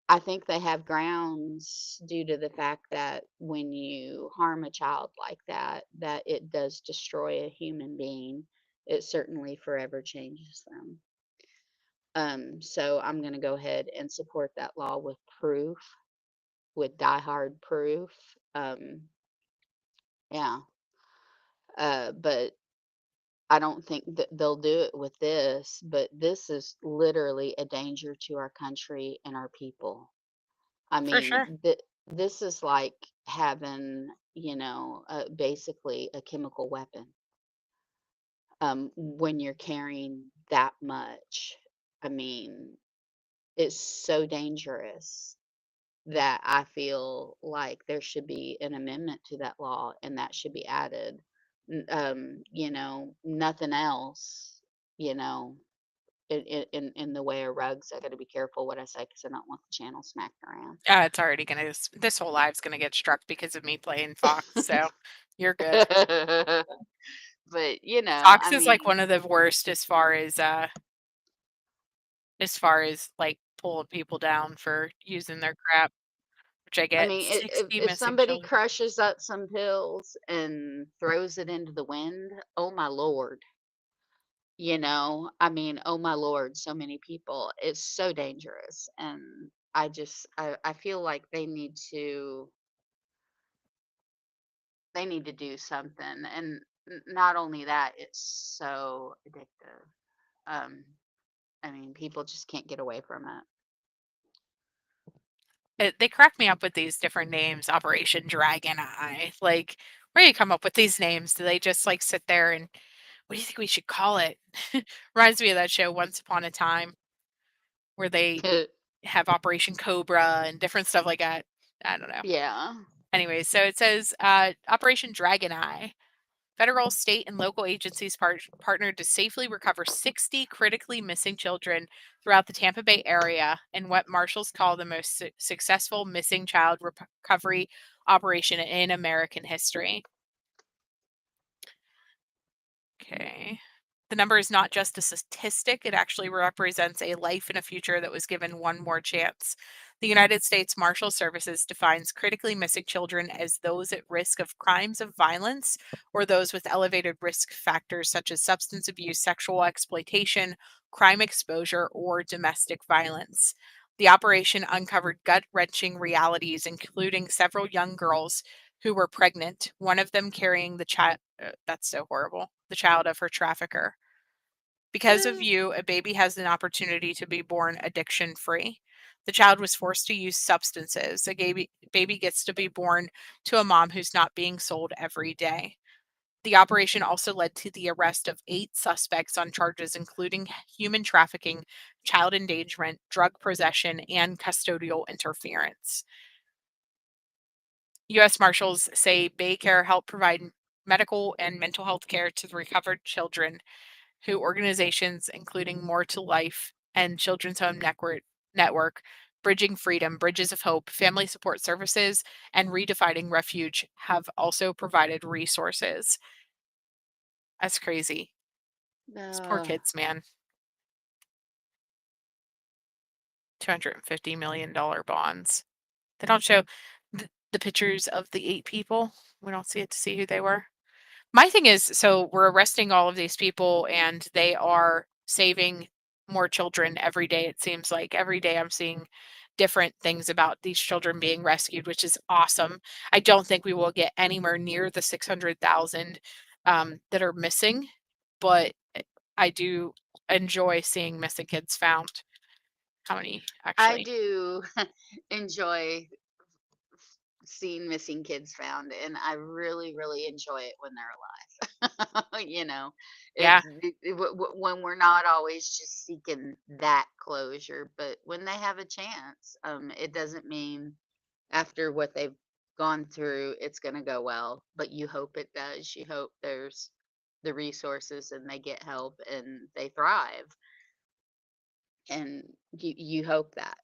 I think they have grounds due to the fact that when you harm a child like that, that it does destroy a human being. It certainly forever changes them. So I'm going to go ahead and support that law with proof, with diehard proof. Yeah. But I don't think that they'll do it with this, but this is literally a danger to our country and our people. I For sure. mean, this is like having, basically a chemical weapon when you're carrying that much. I mean, it's so dangerous that I feel like there should be an amendment to that law and that should be added. Nothing else, you know, in the way of rugs. I got to be careful what I say because I don't want the channel smacked around. It's already gonna, this whole live's gonna get struck because of me playing Fox, so you're good. But Fox I is like mean, one of the worst as far as like pulling people down for using their crap, which I I get mean, sixty if missing somebody children. crushes up some pills and throws it into the wind, oh my lord, I mean, oh my lord, so many people. It's so dangerous, and I feel like they need to do something, and not only that, it's so addictive. I mean, people just can't get away from They crack me up with these different names, Operation Dragon Eye. Like, where do you come up with these names? Do they just like sit there and what do you think we should call it? Reminds me of that show Once Upon a Time where they it. have Operation Cobra and different stuff like that. I don't know. Yeah. Anyway, so it says Operation Dragon Eye. Federal, state, and local agencies partnered to safely recover 60 critically missing children throughout the Tampa Bay area in what marshals call the most successful missing child recovery operation in American history. Okay. The number is not just a statistic, it actually represents a life and a future that was given one more chance. The United States Marshal Services defines critically missing children as those at risk of crimes of violence or those with elevated risk factors such as substance abuse, sexual exploitation, crime exposure, or domestic violence. The operation uncovered gut-wrenching realities, including several young girls who were pregnant, one of them carrying the child. That's so horrible. The child of her trafficker. Because of you, a baby has an opportunity to be born addiction-free. The child was forced to use substances. A baby gets to be born to a mom who's not being sold every day. The operation also led to the arrest of 8 suspects on charges including human trafficking, child endangerment, drug possession, and custodial interference. U.S. Marshals say Baycare helped provide medical and mental health care to the recovered children, who organizations including More to Life and Children's Home Network, Bridging Freedom, Bridges of Hope, Family Support Services, and Redefining Refuge have also provided resources. That's crazy. These poor kids, man. $250 million bonds. They don't show the pictures of the 8 people. We don't see it to see who they were. My thing is, so we're arresting all of these people and they are saving more children every day. It seems like every day I'm seeing different things about these children being rescued, which is awesome. I don't think we will get anywhere near the 600,000 that are missing, but I do enjoy seeing missing kids found. How many I actually? do enjoy seeing missing kids found, and I really, really enjoy it when they're alive. You know, Yeah. when we're not always just seeking that closure, but when they have a chance, it doesn't mean after what they've gone through, it's going to go well, but you hope it does. You hope there's the resources and they get help and they thrive. And you hope that.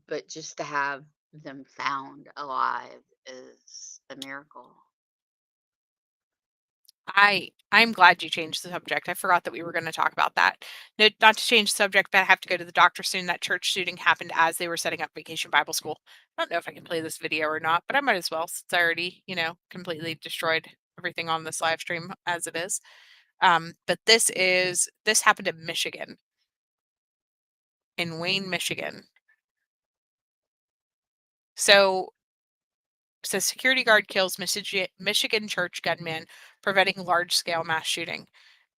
But just to have them found alive is a miracle. I'm glad you changed the subject. I forgot that we were going to talk about that. No, not to change the subject, but I have to go to the doctor soon. That church shooting happened as they were setting up Vacation Bible School. I don't know if I can play this video or not, but I might as well since I already, completely destroyed everything on this live stream as it is. But this happened in Michigan, in Wayne, Michigan. So says security guard kills Michigan church gunman, preventing large-scale mass shooting.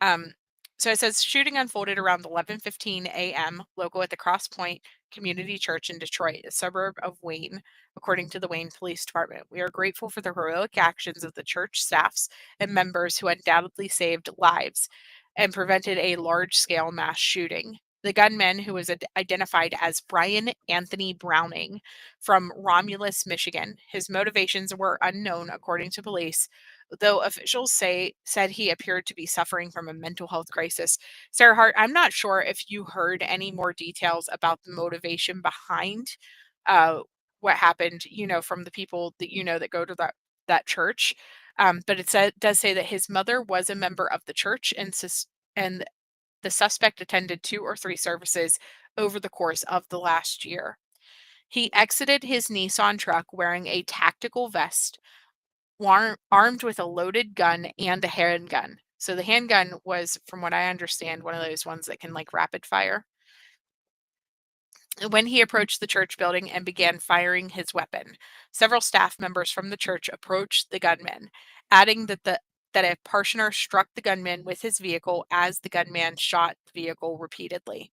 So it says shooting unfolded around 11:15 a.m. local at the Cross Point Community Church in Detroit, a suburb of Wayne, according to the Wayne Police Department. We are grateful for the heroic actions of the church staffs and members who undoubtedly saved lives and prevented a large-scale mass shooting. The gunman, who was identified as Brian Anthony Browning from Romulus, Michigan. His motivations were unknown, according to police, though officials said he appeared to be suffering from a mental health crisis. Sarah Hart, I'm not sure if you heard any more details about the motivation behind what happened, from the people that that go to that church. But it does say that his mother was a member of the church and the suspect attended 2 or 3 services over the course of the last year. He exited his Nissan truck wearing a tactical vest, armed with a loaded gun and a handgun. So the handgun was, from what I understand, one of those ones that can rapid fire. When he approached the church building and began firing his weapon, several staff members from the church approached the gunman, adding that a parishioner struck the gunman with his vehicle as the gunman shot the vehicle repeatedly.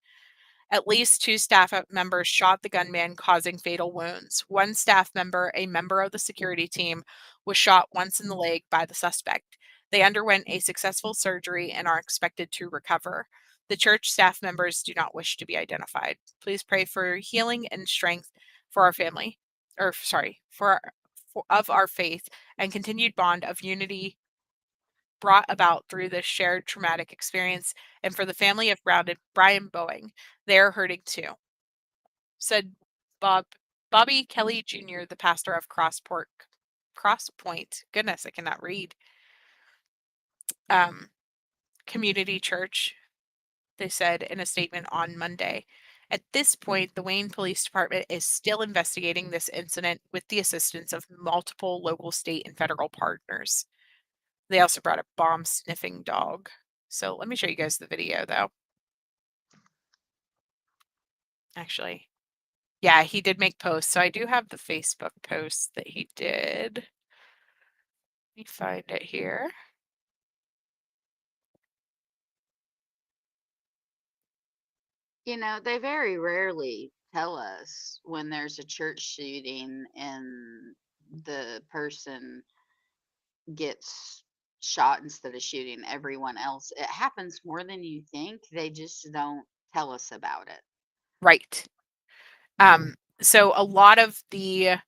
At least 2 staff members shot the gunman, causing fatal wounds. One staff member, a member of the security team, was shot once in the leg by the suspect. They underwent a successful surgery and are expected to recover. The church staff members do not wish to be identified. Please pray for healing and strength for our family, of our faith and continued bond of unity brought about through this shared traumatic experience, and for the family of Brian Boeing. They are hurting too, said Bobby Kelly Jr., the pastor of Cross Point. Goodness, I cannot read. Community Church, they said in a statement on Monday. At this point, the Wayne Police Department is still investigating this incident with the assistance of multiple local, state, and federal partners. They also brought a bomb-sniffing dog. So let me show you guys the video, though. Actually, Yeah, he did make posts. So I do have the Facebook post that he did. Let me find it here. You know, they very rarely tell us when there's a church shooting and the person gets shot instead of shooting everyone else. It happens more than you think. They just don't tell us about it. Right. So a lot of the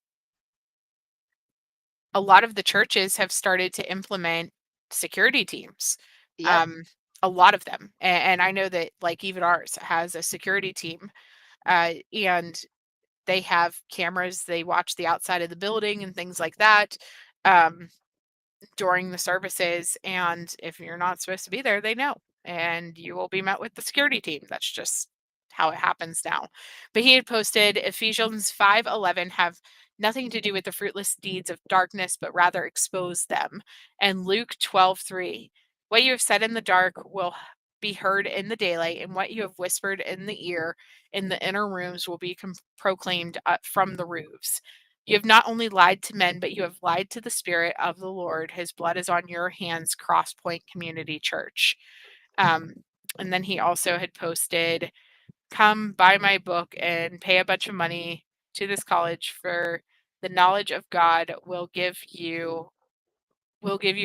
churches have started to implement security teams. Yep. A lot of them. And I know that like even ours has a security team. And they have cameras, they watch the outside of the building and things like that. During the services, and if you're not supposed to be there, they know, and you will be met with the security team. That's just how it happens now. But he had posted Ephesians 5:11 have nothing to do with the fruitless deeds of darkness, but rather expose them. And Luke 12:3, what you have said in the dark will be heard in the daylight, and what you have whispered in the ear in the inner rooms will be proclaimed from the roofs. You have not only lied to men, but you have lied to the Spirit of the Lord. His blood is on your hands, Crosspoint Community Church. Um, and then he also had posted, come buy my book and pay a bunch of money to this college, for the knowledge of God will give you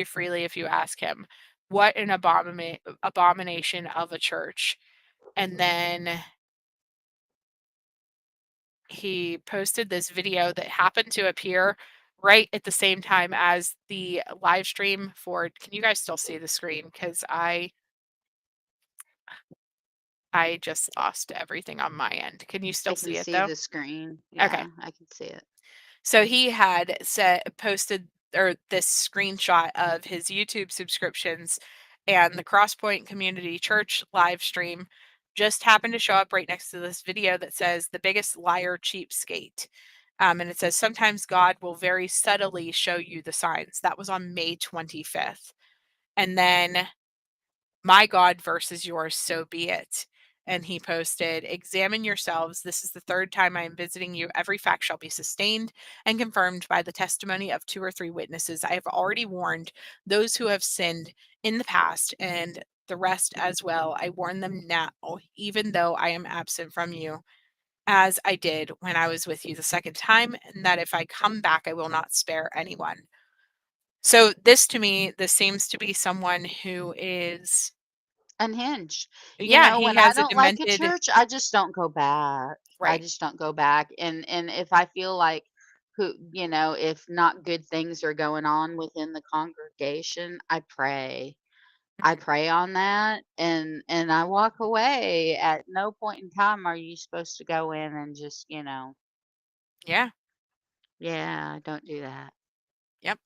freely if you ask him. What an abomination of a church. And then he posted this video that happened to appear right at the same time as the live stream for, can you guys still see the screen? Because I just lost everything on my end. Can you I still can see it see though? the screen. Okay. Yeah, I can see it. So he had posted or this screenshot of his YouTube subscriptions, and the Crosspoint Community Church live stream just happened to show up right next to this video that says the biggest liar cheapskate. And it says sometimes God will very subtly show you the signs. That was on May 25th. And then my God versus yours, so be it. And he posted, examine yourselves. This is the third time I am visiting you. Every fact shall be sustained and confirmed by the testimony of 2 or 3 witnesses. I have already warned those who have sinned in the past, and the rest as well. I warn them now, even though I am absent from you, as I did when I was with you the second time, and that if I come back, I will not spare anyone. So this to me, this seems to be someone who is, Unhinged. You yeah, know, he when I has a don't like a demented, church, I just don't go back. I right. just don't go back. And if I feel like if not good things are going on within the congregation, I pray. I Mhm. pray on that and I walk away. At no point in time are you supposed to go in and just, Yeah, yeah, don't do that. yep.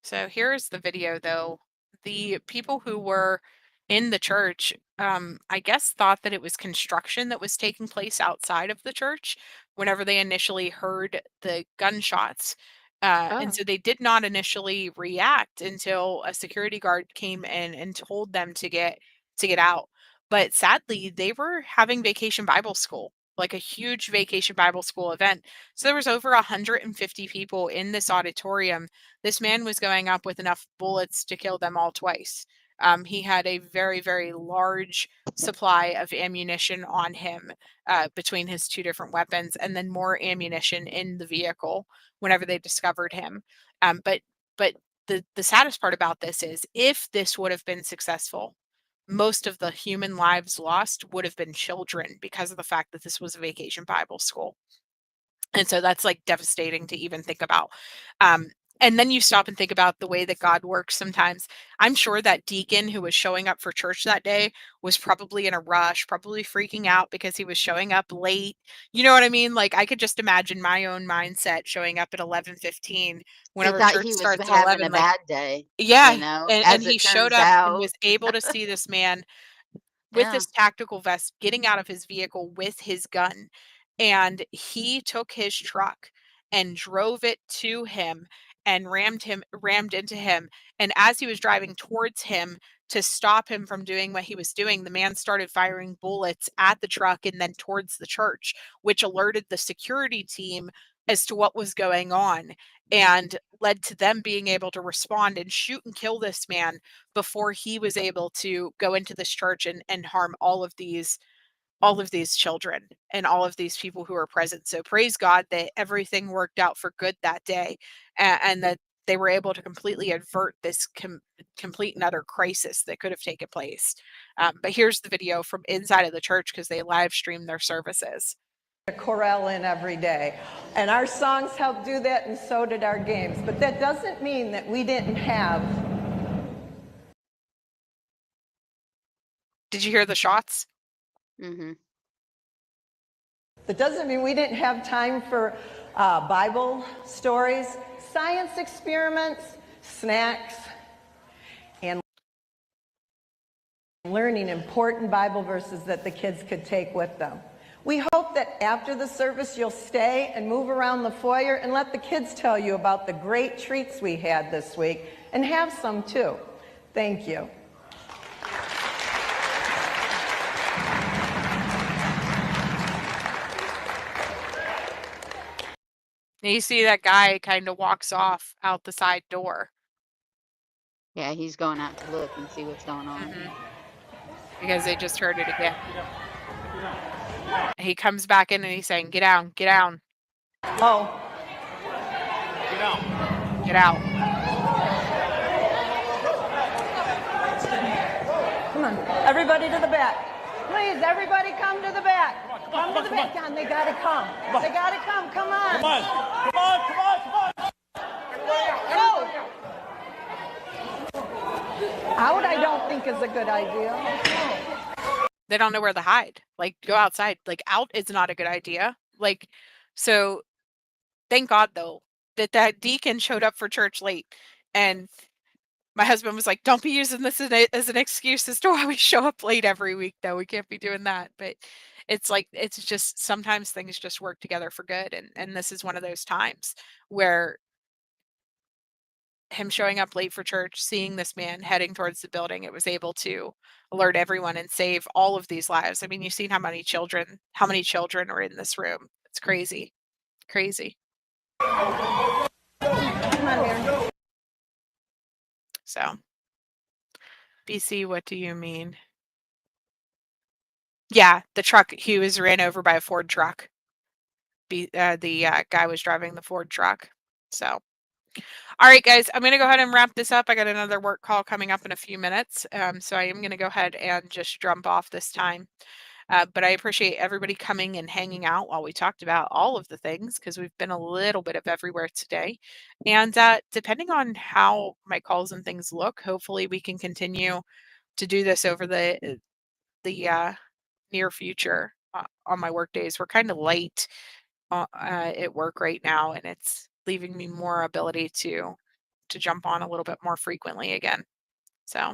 So here's the video though. The people who were in the church, I guess thought that it was construction that was taking place outside of the church whenever they initially heard the gunshots. And Oh, so they did not initially react until a security guard came in and told them to get out. But sadly, they were having vacation Bible school, like a huge vacation Bible school event. So there was over 150 people in this auditorium. This man was going up with enough bullets to kill them all twice. He had a very, very large supply of ammunition on him, between his 2 different weapons, and then more ammunition in the vehicle whenever they discovered him. But the saddest part about this is if this would have been successful, most of the human lives lost would have been children because of the fact that this was a vacation Bible school. And so that's like devastating to even think about. Um, and then you stop and think about the way that God works sometimes. I'm sure that deacon who was showing up for church that day was probably in a rush, probably freaking out because he was showing up late. You know what I mean? Like I could just imagine my own mindset showing up at 11:15 he whenever thought church he was starts at having a 11, like, bad day, yeah, and as he it showed turns up and out. was able to see this man with Yeah. this tactical vest getting out of his vehicle with his gun, and he took his truck and drove it to him and rammed into him. And as he was driving towards him to stop him from doing what he was doing, the man started firing bullets at the truck and then towards the church, which alerted the security team as to what was going on and led to them being able to respond and shoot and kill this man before he was able to go into this church and harm all of these children and all of these people who are present. So praise God that everything worked out for good that day, and that they were able to completely avert this complete and utter crisis that could have taken place. But here's the video from inside of the church because they live streamed their services. A chorale in every day, and our songs helped do that, and so did our games. But that doesn't mean that we didn't have. Did you hear the shots? Mm-hmm. That doesn't mean we didn't have time for Bible stories, science experiments, snacks, and learning important Bible verses that the kids could take with them. We hope that after the service you'll stay and move around the foyer and let the kids tell you about the great treats we had this week, and have some too. Thank you. And you see that guy kind of walks off out the side door. Yeah, he's going out to look and see what's going on. Because they just heard it again. He comes back in and he's saying, "Get down, get down." Oh. Get out. Get out. Come on, everybody to the back. Please, everybody come to the back. Come to the back. John, they gotta come. They gotta come. Come on. Come on. Come on. Come on. Come on. Go. Out, I don't think is a good idea. They don't know where to hide. Like, go outside. Like, out is not a good idea. Like, so thank God though that deacon showed up for church late, and my husband was like, "Don't be using this as an excuse as to why we show up late every week, though. We can't be doing that." But it's like, it's just sometimes things just work together for good. And this is one of those times where him showing up late for church, seeing this man heading towards the building, it was able to alert everyone and save all of these lives. I mean, you've seen how many children are in this room. It's crazy. Crazy. So, BC, what do you mean? Yeah, the truck. He was ran over by a Ford truck. The guy was driving the Ford truck. So, all right, guys, I'm going to go ahead and wrap this up. I got another work call coming up in a few minutes. So I am going to go ahead and just jump off this time. But I appreciate everybody coming and hanging out while we talked about all of the things, because we've been a little bit of everywhere today. And depending on how my calls and things look, hopefully we can continue to do this over the near future on my work days. We're kind of light at work right now, and it's leaving me more ability to jump on a little bit more frequently again. So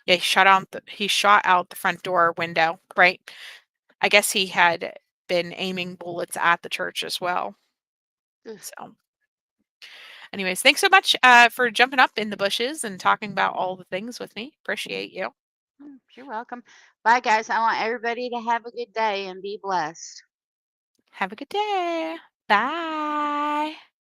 yeah, he shot out the front door window, right? I guess he had been aiming bullets at the church as well. So anyways, thanks so much for jumping up in the bushes and talking about all the things with me. Appreciate you. You're welcome. Bye, guys. I want everybody to have a good day and be blessed. Have a good day. Bye.